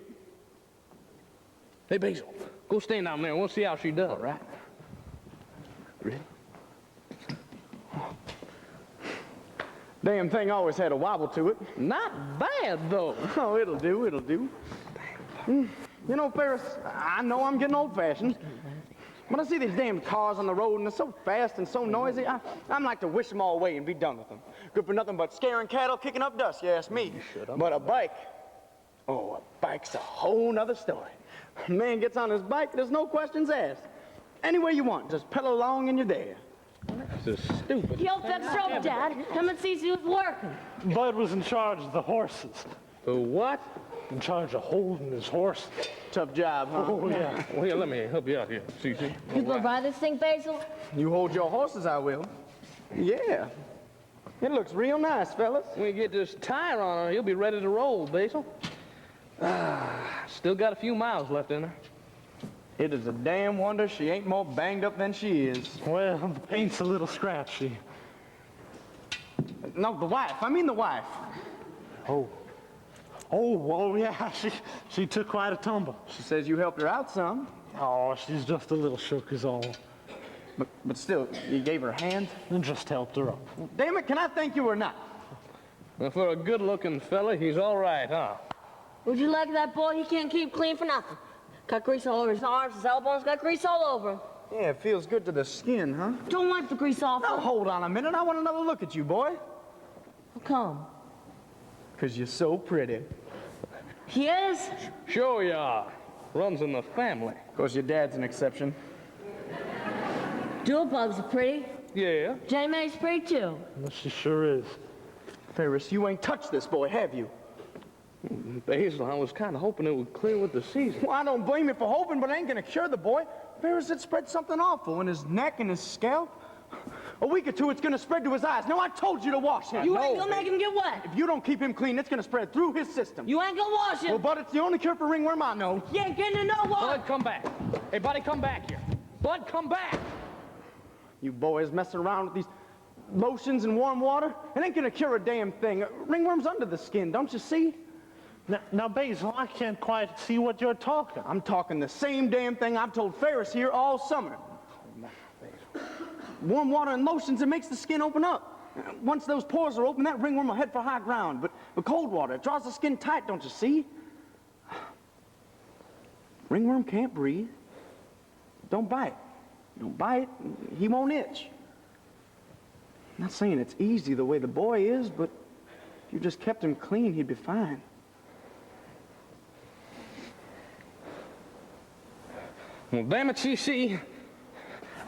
Hey, Basil, go stand down there and we'll see how she does. All right. Ready? Damn thing always had a wobble to it. Not bad, though. Oh, it'll do, it'll do. You know, Ferris, I know I'm getting old-fashioned, When I see these damn cars on the road and they're so fast and so noisy, I'm like to wish them all away and be done with them. Good for nothing but scaring cattle, kicking up dust, you ask me. But a bike, oh, a bike's a whole nother story. A man gets on his bike, there's no questions asked. Anywhere you want, just pedal along and you're there. This is stupid. He opened that rope, Dad. Him and Soucie was working. Bud was in charge of the horses. The what? In charge of holding his horse. Tough job, huh? Oh, yeah. Well, here, let me help you out here, Soucie. You gonna ride this thing, Basil? You hold your horses, I will. Yeah. It looks real nice, fellas. When you get this tire on her, he'll be ready to roll, Basil. Still got a few miles left in her. It is a damn wonder she ain't more banged up than she is. Well, the paint's a little scratchy. No, the wife. I mean the wife. Oh, yeah, she took quite a tumble. She says you helped her out some. Oh, she's just a little shook is all. But still, you gave her a hand? And just helped her up. Damn it, can I thank you or not? Well, for a good-looking fella, he's all right, huh? Would you like that boy? He can't keep clean for nothing. Got grease all over his arms, his elbows, got grease all over him. Yeah, it feels good to the skin, huh? Don't wipe the grease off Now, him. hold on a minute. I want another look at you, boy. How come? 'Cause you're so pretty. He is? Sure you are. Runs in the family. Of course, your dad's an exception. Jewelbug's pretty. Yeah. Jennie Mae's pretty, too. She sure is. Ferris, you ain't touched this boy, have you? Basil, I was kind of hoping it would clear with the season. Well, I don't blame you for hoping, but it ain't gonna cure the boy. Ferris, it spread something awful in his neck and his scalp. A week or two, it's gonna spread to his eyes. Now, I told you to wash him. You ain't gonna make him get wet. If you don't keep him clean, it's gonna spread through his system. You ain't gonna wash Well, him. but it's the only cure for ringworm I know. You ain't getting to know what. Bud, come back. Hey, buddy, come back here. Bud, come back. You boys messing around with these lotions and warm water, it ain't gonna cure a damn thing. Ringworm's under the skin, don't you see? Now, Basil, I can't quite see what you're talking. I'm talking the same damn thing I've told Ferris here all summer. Warm water and lotions, it makes the skin open up. Once those pores are open, that ringworm will head for high ground. But cold water, it draws the skin tight, don't you see? Ringworm can't breathe. Don't bite. Don't bite, he won't itch. I'm not saying it's easy the way the boy is, but if you just kept him clean, he'd be fine. Well, damn it, CC.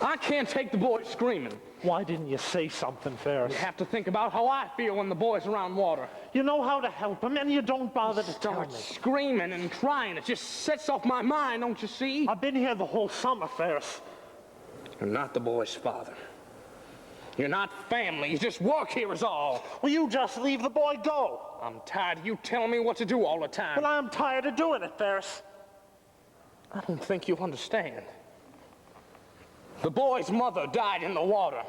I can't take the boy screaming. Why didn't you say something, Ferris? You have to think about how I feel when the boy's around water. You know how to help him, and you don't bother to tell me. Screaming and crying, it just sets off my mind, don't you see? I've been here the whole summer, Ferris. You're not the boy's father. You're not family. You just work here is all. Well, you just leave the boy go. I'm tired of you telling me what to do all the time. Well, I'm tired of doing it, Ferris. I don't think you understand. The boy's mother died in the water.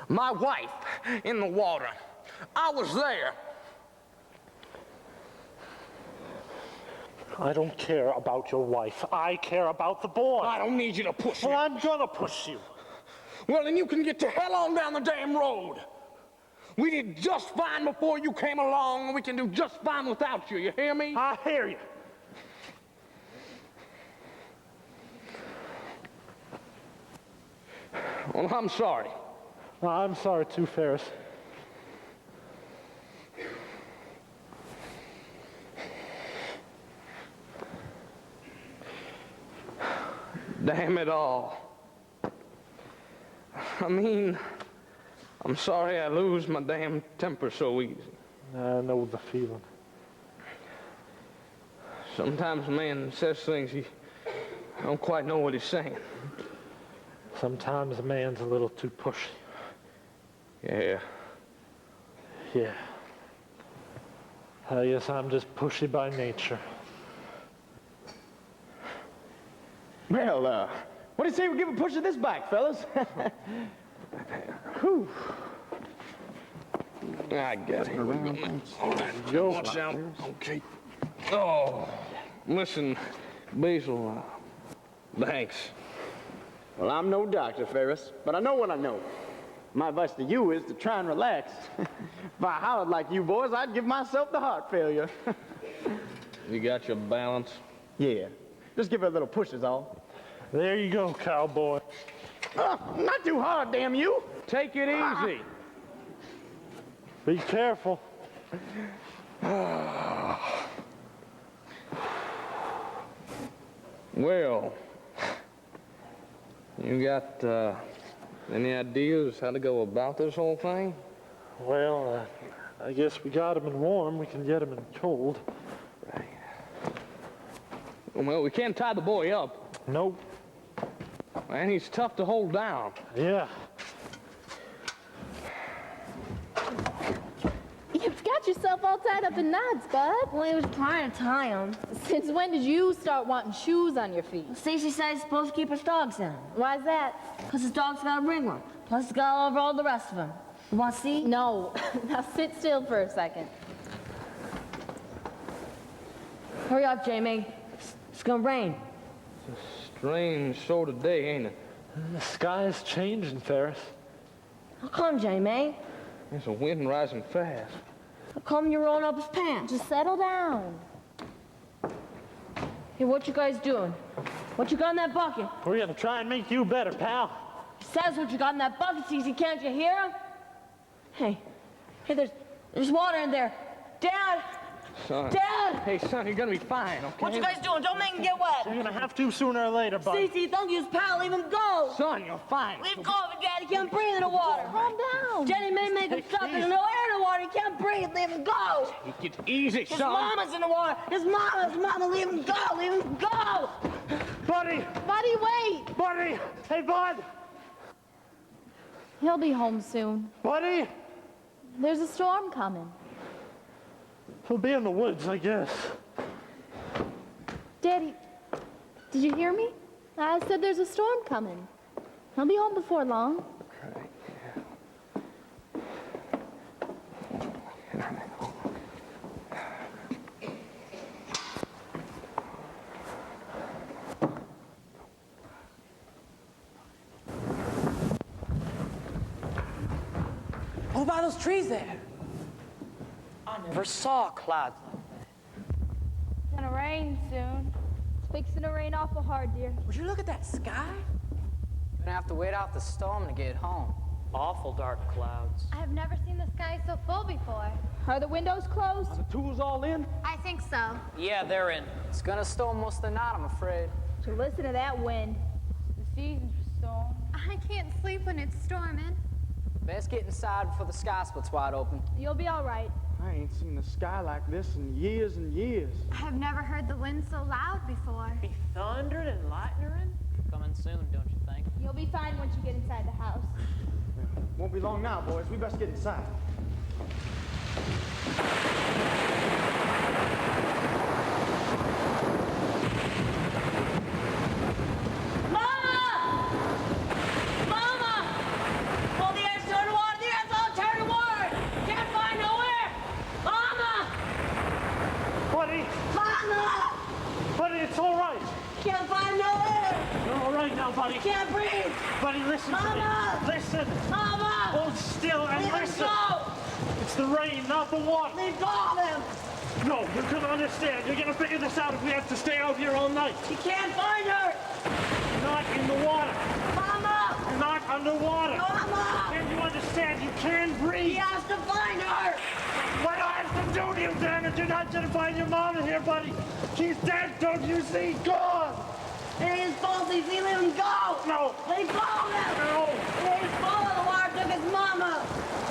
My wife in the water. I was there. I don't care about your wife. I care about the boy. I don't need you to push me. Well, I'm gonna push you. Well, then you can get to hell on down the damn road. We did just fine before you came along, and we can do just fine without you. You hear me? I hear you. Well, I'm sorry. I'm sorry too, Ferris. Damn it all. I mean, I'm sorry I lose my damn temper so easy. I know the feeling. Sometimes a man says things he don't quite know what he's saying. Sometimes a man's a little too pushy. Yeah. Yeah. I guess I'm just pushy by nature. Well, what do you say we give a push of this bike, fellas? Whew. I get it. All right, Joe, watch out. Okay. Oh, listen, Basil, thanks. Well, I'm no doctor, Ferris, but I know what I know. My advice to you is to try and relax. If I hollered like you boys, I'd give myself the heart failure. You got your balance? Yeah. Just give her a little push is all. There you go, cowboy. Not too hard, damn you. Take it easy. Be careful. Well, you got any ideas how to go about this whole thing? Well, I guess we got him in warm. We can get him in cold. Right. Well, we can't tie the boy up. Nope. And he's tough to hold down. Yeah. You've got yourself all tied up in knots, bud. Well, he was trying to tie him. Since when did you start wanting shoes on your feet? Stacey said he's supposed to keep his dogs in. Why's that? Because his dog's got a ringworm. Plus, he's got all over all the rest of them. You want to see? No. Now sit still for a second. Hurry up, Jamie. It's gonna rain. It's a strange sort of day, ain't it? The sky's changing, Ferris. How come, Jamie? There's a wind rising fast. How come you're rolling up his pants? Just settle down. Hey, what you guys doing? What you got in that bucket? We're gonna try and make you better, pal. He says what you got in that bucket, Cece. Can't you hear him? Hey, there's water in there. Dad! Son. Dad! Hey, son, you're gonna be fine, okay? What you guys doing? Don't make him get wet. You're gonna have to sooner or later, bud. Cece, don't use pal. Leave him go. Son, you're fine. Leave him go. Dad, he can't breathe in the water. Calm down. Jenny may make him stop. There's no air in the water. He can't breathe. Leave him go. Take it easy, His son. mama's in the water. His mama. Leave him go. Leave him go. Buddy! Buddy, wait. Buddy! Hey, bud! He'll be home soon. Buddy! There's a storm coming. He'll be in the woods, I guess. Daddy, did you hear me? I said there's a storm coming. He'll be home before long. What about those trees there? I never saw clouds like that. It's gonna rain soon. It's fixing to rain awful hard, dear. Would you look at that sky? Gonna have to wait out the storm to get home. Awful dark clouds. I have never seen the sky so full before. Are the windows closed? The tools all in? I think so. Yeah, they're in. It's gonna storm most of the night, I'm afraid. So listen to that wind. The season's for storm. I can't sleep when it's storming. Best get inside before the sky splits wide open. You'll be all right. I ain't seen the sky like this in years and years. I have never heard the wind so loud before. Be thundering and lightning? Coming soon, don't you think? You'll be fine once you get inside the house. Won't be long now, boys. We best get inside. Buddy. Can't breathe. Buddy, listen to me. Listen. Mama! Hold still and listen. It's the rain, not the water. Leave go of him. No, you're gonna understand. You're gonna figure this out if we have to stay out here all night. You can't find her. You're not in the water. Mama! You're not underwater. Mama! Can't you understand? You can breathe. He has to find her. What do I have to do to you, damn it? You're not gonna find your mama here, buddy. She's dead, don't you see? Gone. It ain't his fault. Leave him go. No. Leave go of him. No. It ain't his fault. The water took his mama.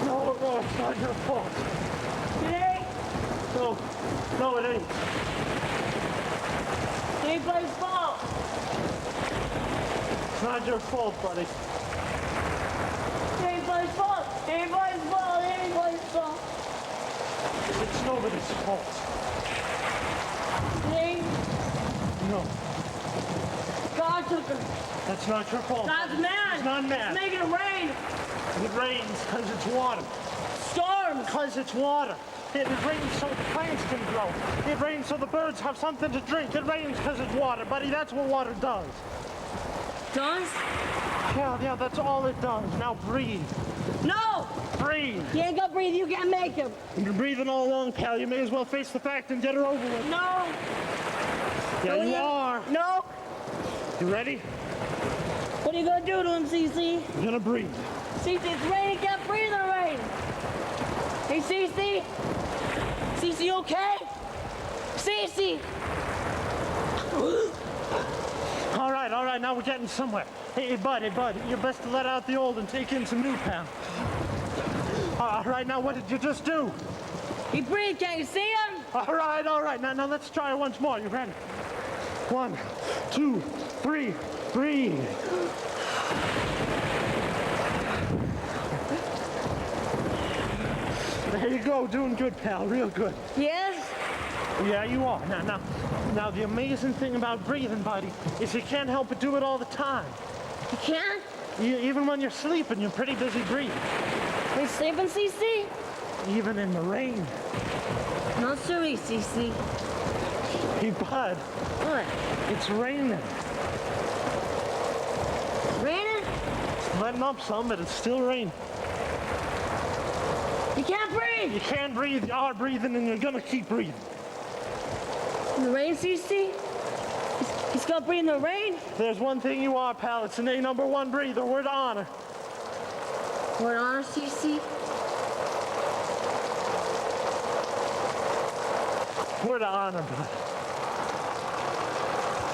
No, it's not your fault. It ain't. No, it ain't. It ain't anybody's fault. It's not your fault, buddy. It ain't anybody's fault. It ain't anybody's fault. It ain't anybody's fault. It's nobody's fault. It ain't. No. God took her. That's not your fault. God's mad. It's not mad. It's making it rain. It rains because it's water. Storms. Because it's water. It rains so the plants can grow. It rains so the birds have something to drink. It rains because it's water, buddy. That's what water does. Does? Yeah, that's all it does. Now breathe. No! Breathe. He ain't gonna breathe. You can't make him. You've been breathing all along, pal. You may as well face the fact and get her over with. No. Yeah, you are. No. You ready? What are you gonna do to him, Cece? I'm gonna breathe. Cece, it's raining. Can't breathe in the rain. Hey, Cece. Cece, you okay? Cece. All right, now we're getting somewhere. Hey, bud, you're best to let out the old and take in some new, pal. All right, now what did you just do? He breathed. Can't you see him? All right. Now let's try it once more. You ready? 1, 2, 3, breathe. There you go, doing good, pal, real good. Yes? Yeah, you are. Now, the amazing thing about breathing, buddy, is you can't help but do it all the time. You can't? Even when you're sleeping, you're pretty busy breathing. Are you sleeping, Cece? Even in the rain. Not so easy, Cece. Hey, bud. What? It's raining. Raining? It's letting up some, but it's still raining. You can't breathe! You can't breathe, you are breathing, and you're gonna keep breathing. In the rain, Cece? He's gonna breathe in the rain? There's one thing you are, pal. It's an A #1 breather. Word of honor. Word of honor, Cece? Word of honor, bud.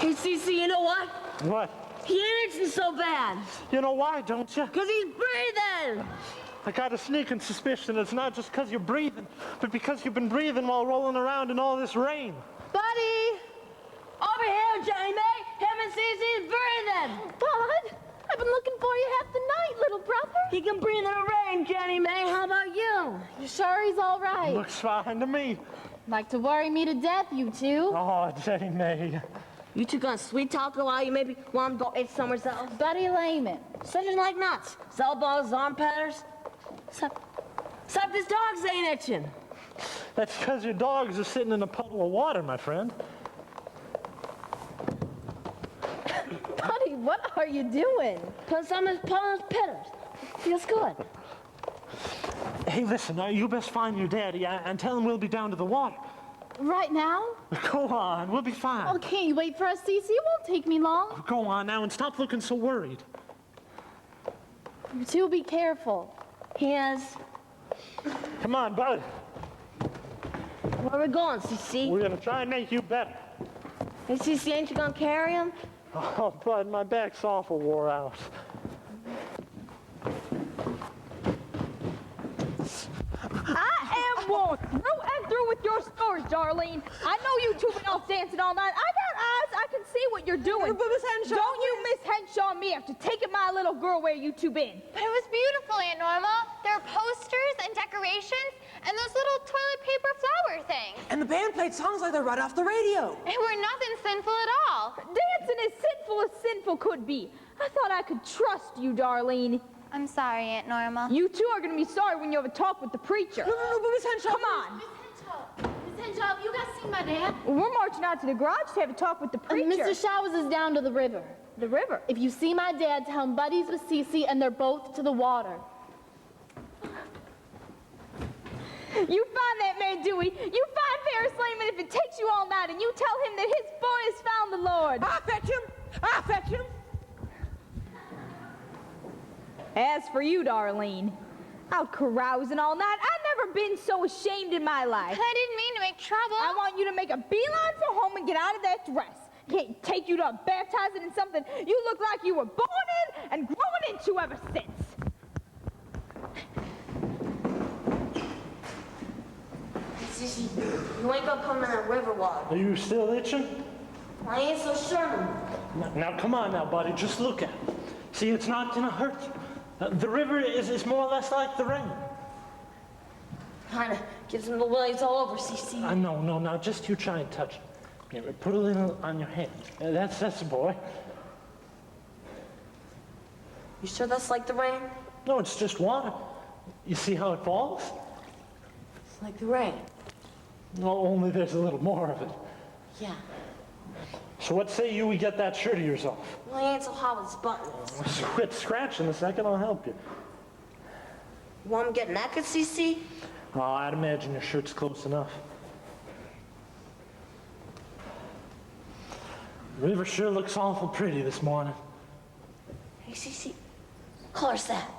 Hey, Cece, you know what? What? He ain't itching so bad. You know why, don't you? Because he's breathing! I got a sneaking suspicion it's not just because you're breathing, but because you've been breathing while rolling around in all this rain. Buddy! Over here, Jennie Mae! Him and Cece's breathing! Bud, I've been looking for you half the night, little brother. He can breathe in the rain, Jennie Mae. How about you? You sure he's all right? Looks fine to me. Like to worry me to death, you two. Oh, Jennie Mae. You two gonna sweet talk a while? You maybe want him to go eat somewhere else? Buddy Layman. Such like nuts. Cell balls, arm patters. Except his dogs ain't itching. That's because your dogs are sitting in a puddle of water, my friend. Buddy, what are you doing? Put some of his paws pitters. Feels good. Hey, listen, you best find your daddy and tell him we'll be down to the water. Right now? Go on, we'll be fine. Oh, can't you wait for us, Cece? It won't take me long. Go on now and stop looking so worried. You two be careful. He is. Come on, bud. Where are we going, Cece? We're gonna try and make you better. Hey, Cece, ain't you gonna carry him? Oh, bud, my back's awful wore out. I am worn through and through with your stories, Darlene. I know you two been off dancing all night. I got eyes. I can see what you're doing. But Miss Henshaw, Don't you Miss Henshaw me after taking my little girl where you two been. But it was beautiful, Aunt Norma. There are posters and decorations and those little toilet paper flower things. And the band played songs like they're right off the radio. They were nothing sinful at all. Dancing as sinful could be. I thought I could trust you, Darlene. I'm sorry, Aunt Norma. You two are going to be sorry when you have a talk with the preacher. No, but Miss Henshaw. Come on. Miss Henshaw, have you guys seen my dad? We're marching out to the garage to have a talk with the preacher. Mr. Showers is down to the river. The river? If you see my dad, tell him Buddy's with Cece and they're both to the water. You find that man, Dewey. You find Ferris Layman if it takes you all night, and you tell him that his boy has found the Lord. I'll fetch him. I'll fetch him. As for you, Darlene, out carousing all night, I've never been so ashamed in my life. I didn't mean to make trouble. I want you to make a beeline for home and get out of that dress. Can't take you to baptizing in something you look like you were born in and growing into ever since. Cece, you ain't gonna come in that river water. Are you still itching? I ain't so sure. Now, come on now, buddy, just look at it. See, it's not gonna hurt you. The river is more or less like the rain. Kinda gives him the willies all over, Cece. No, now just you try and touch it. Here, put a little on your hand. That's the boy. You sure that's like the rain? No, it's just water. You see how it falls? It's like the rain. No, only there's a little more of it. Yeah. So what say you we get that shirt of yours off? Well, he ain't so hot with his buttons. Quit scratching a second, I'll help you. You want him to get naked, Cece? Oh, I'd imagine your shirt's close enough. The river sure looks awful pretty this morning. Hey, Soucie, what color's that?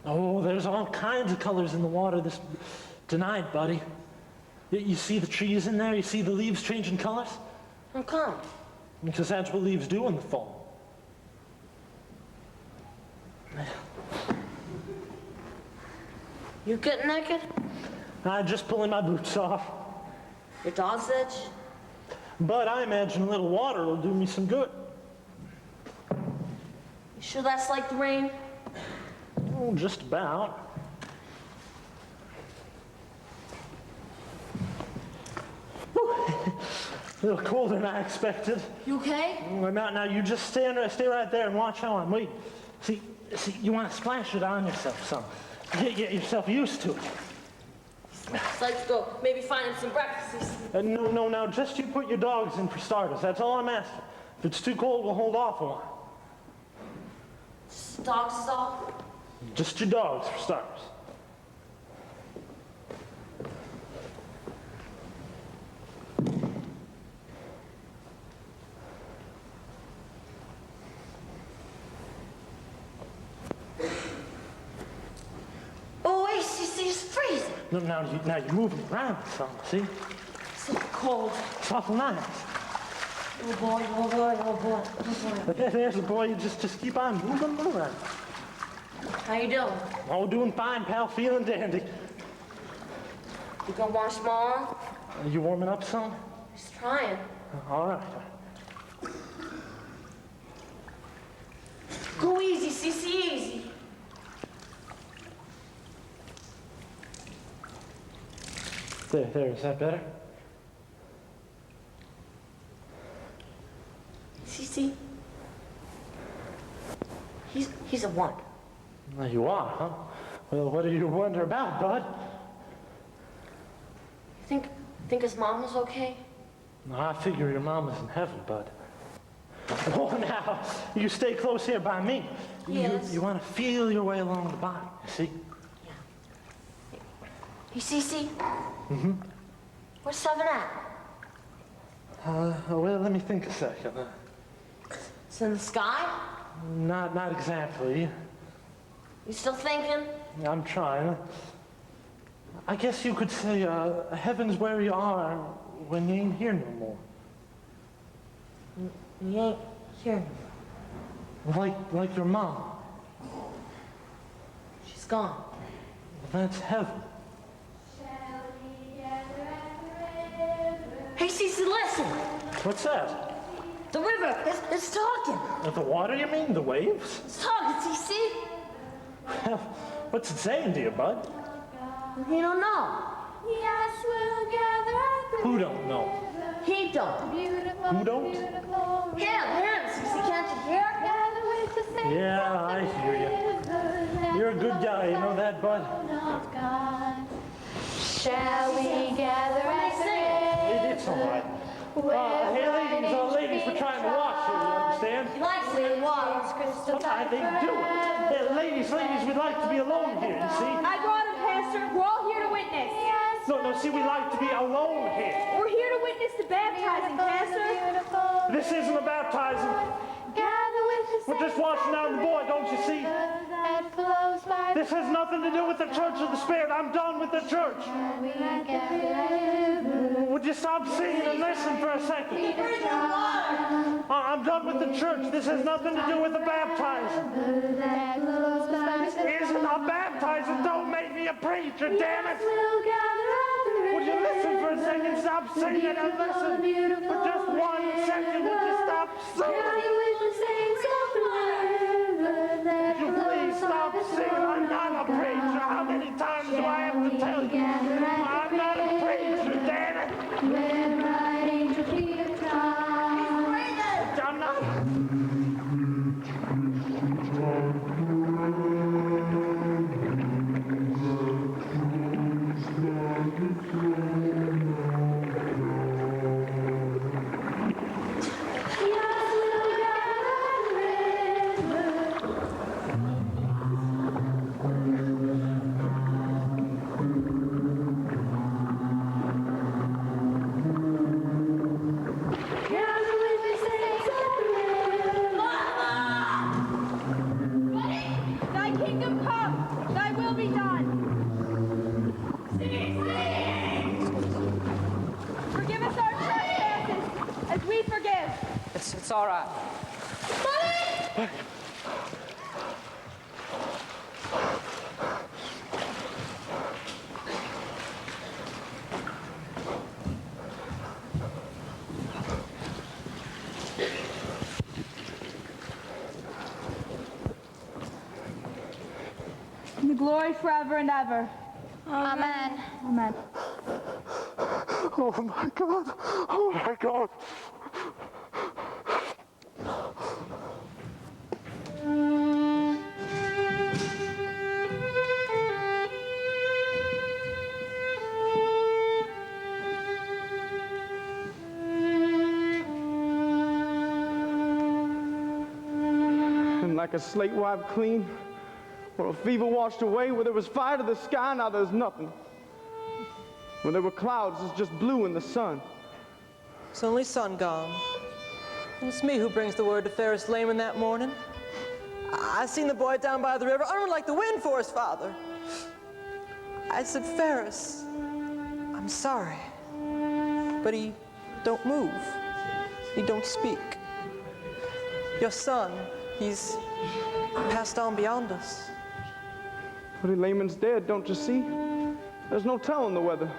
Oh, there's all kinds of colors in the water tonight, buddy. You see the trees in there? You see the leaves changing colors? How come? Because that's what leaves do in the fall. You getting naked? I'm just pulling my boots off. Your dog's itch? But I imagine a little water will do me some good. You sure that's like the rain? Oh, just about. A little colder than I expected. You okay? Now you just stay right there and watch how I'm waiting. See, you want to splash it on yourself some. Get yourself used to it. Let's go. Maybe find him some breakfast. No, now just you put your dogs in for starters. That's all I'm asking. If it's too cold, we'll hold off a while. Dogs is all? Just your dogs for starters. Oh, wait, Soucie's freezing. No, now you're moving around some, see? So cold. It's awful nice. Oh boy, oh boy, oh boy, oh boy. There's the boy. You just keep on moving around. How you doing? Oh, doing fine, pal. Feeling dandy. You gonna wash my arm? Are you warming up some? Just trying. All right. Go easy, Soucie, easy. There, is that better? Soucie, he's a one. Well, you are, huh? Well, what do you wonder about, bud? You think his mom was okay? No, I figure your mama's in heaven, bud. Oh, now, you stay close here by me. Yes. You want to feel your way along the bottom, you see? Yeah. Hey, Soucie? Mm-hmm. Where's 7 at? Well, let me think a second. It's in the sky? Not exactly. You still thinking? I'm trying. I guess you could say, heaven's where you are when you ain't here no more. You ain't here no more. Like your mom. She's gone. Well, that's heaven. Hey, Soucie, listen! What's that? The river, it's talking. The water, you mean? The waves? It's talking, Soucie. Well, what's it saying to you, bud? You don't know. Yes, we'll gather at the Who don't know? He don't. Who don't? Him, Soucie, can't you hear? Yeah, I hear you. You're a good guy, you know that, bud? Shall we gather at the It's all right. Hey, ladies, we're trying to watch here, you understand? He likes clean water. Sometimes they do it. Yeah, ladies, we'd like to be alone here, you see? I brought him, Pastor. We're all here to witness. No, see, we like to be alone here. We're here to witness the baptizing, Pastor. This isn't a baptizing. We're just washing down the boy, don't you see? This has nothing to do with the Church of the Spirit. I'm done with the church. Would you stop singing and listen for a second? I'm done with the church. This has nothing to do with the baptizing. Isn't a baptizing? Don't make me a preacher, damn it! Would you listen for a second? Stop singing and listen for just 1 second. Would you stop singing? Would you please stop singing? I'm not a preacher. How many times do I have to tell you? I'm not a preacher, damn it! I'm not. It's all right. Mommy! The glory forever and ever. Amen. Amen. Oh my God! Oh my God! And like a slate wiped clean, or a fever washed away, where there was fire to the sky, now there's nothing. When there were clouds, it's just blue in the sun. It's only sun gone. And it's me who brings the word to Ferris Layman that morning. I seen the boy down by the river, uttering like the wind for his father. I said, Ferris, I'm sorry. But he don't move. He don't speak. Your son, he's passed on beyond us. But Layman's dead, don't you see? There's no telling the weather.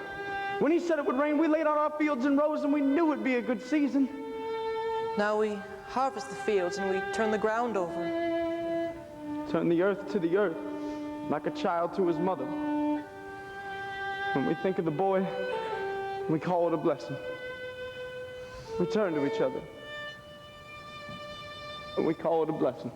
When he said it would rain, we laid out our fields in rows and we knew it'd be a good season. Now we harvest the fields and we turn the ground over. Turn the earth to the earth, like a child to his mother. When we think of the boy, we call it a blessing. We turn to each other, and we call it a blessing.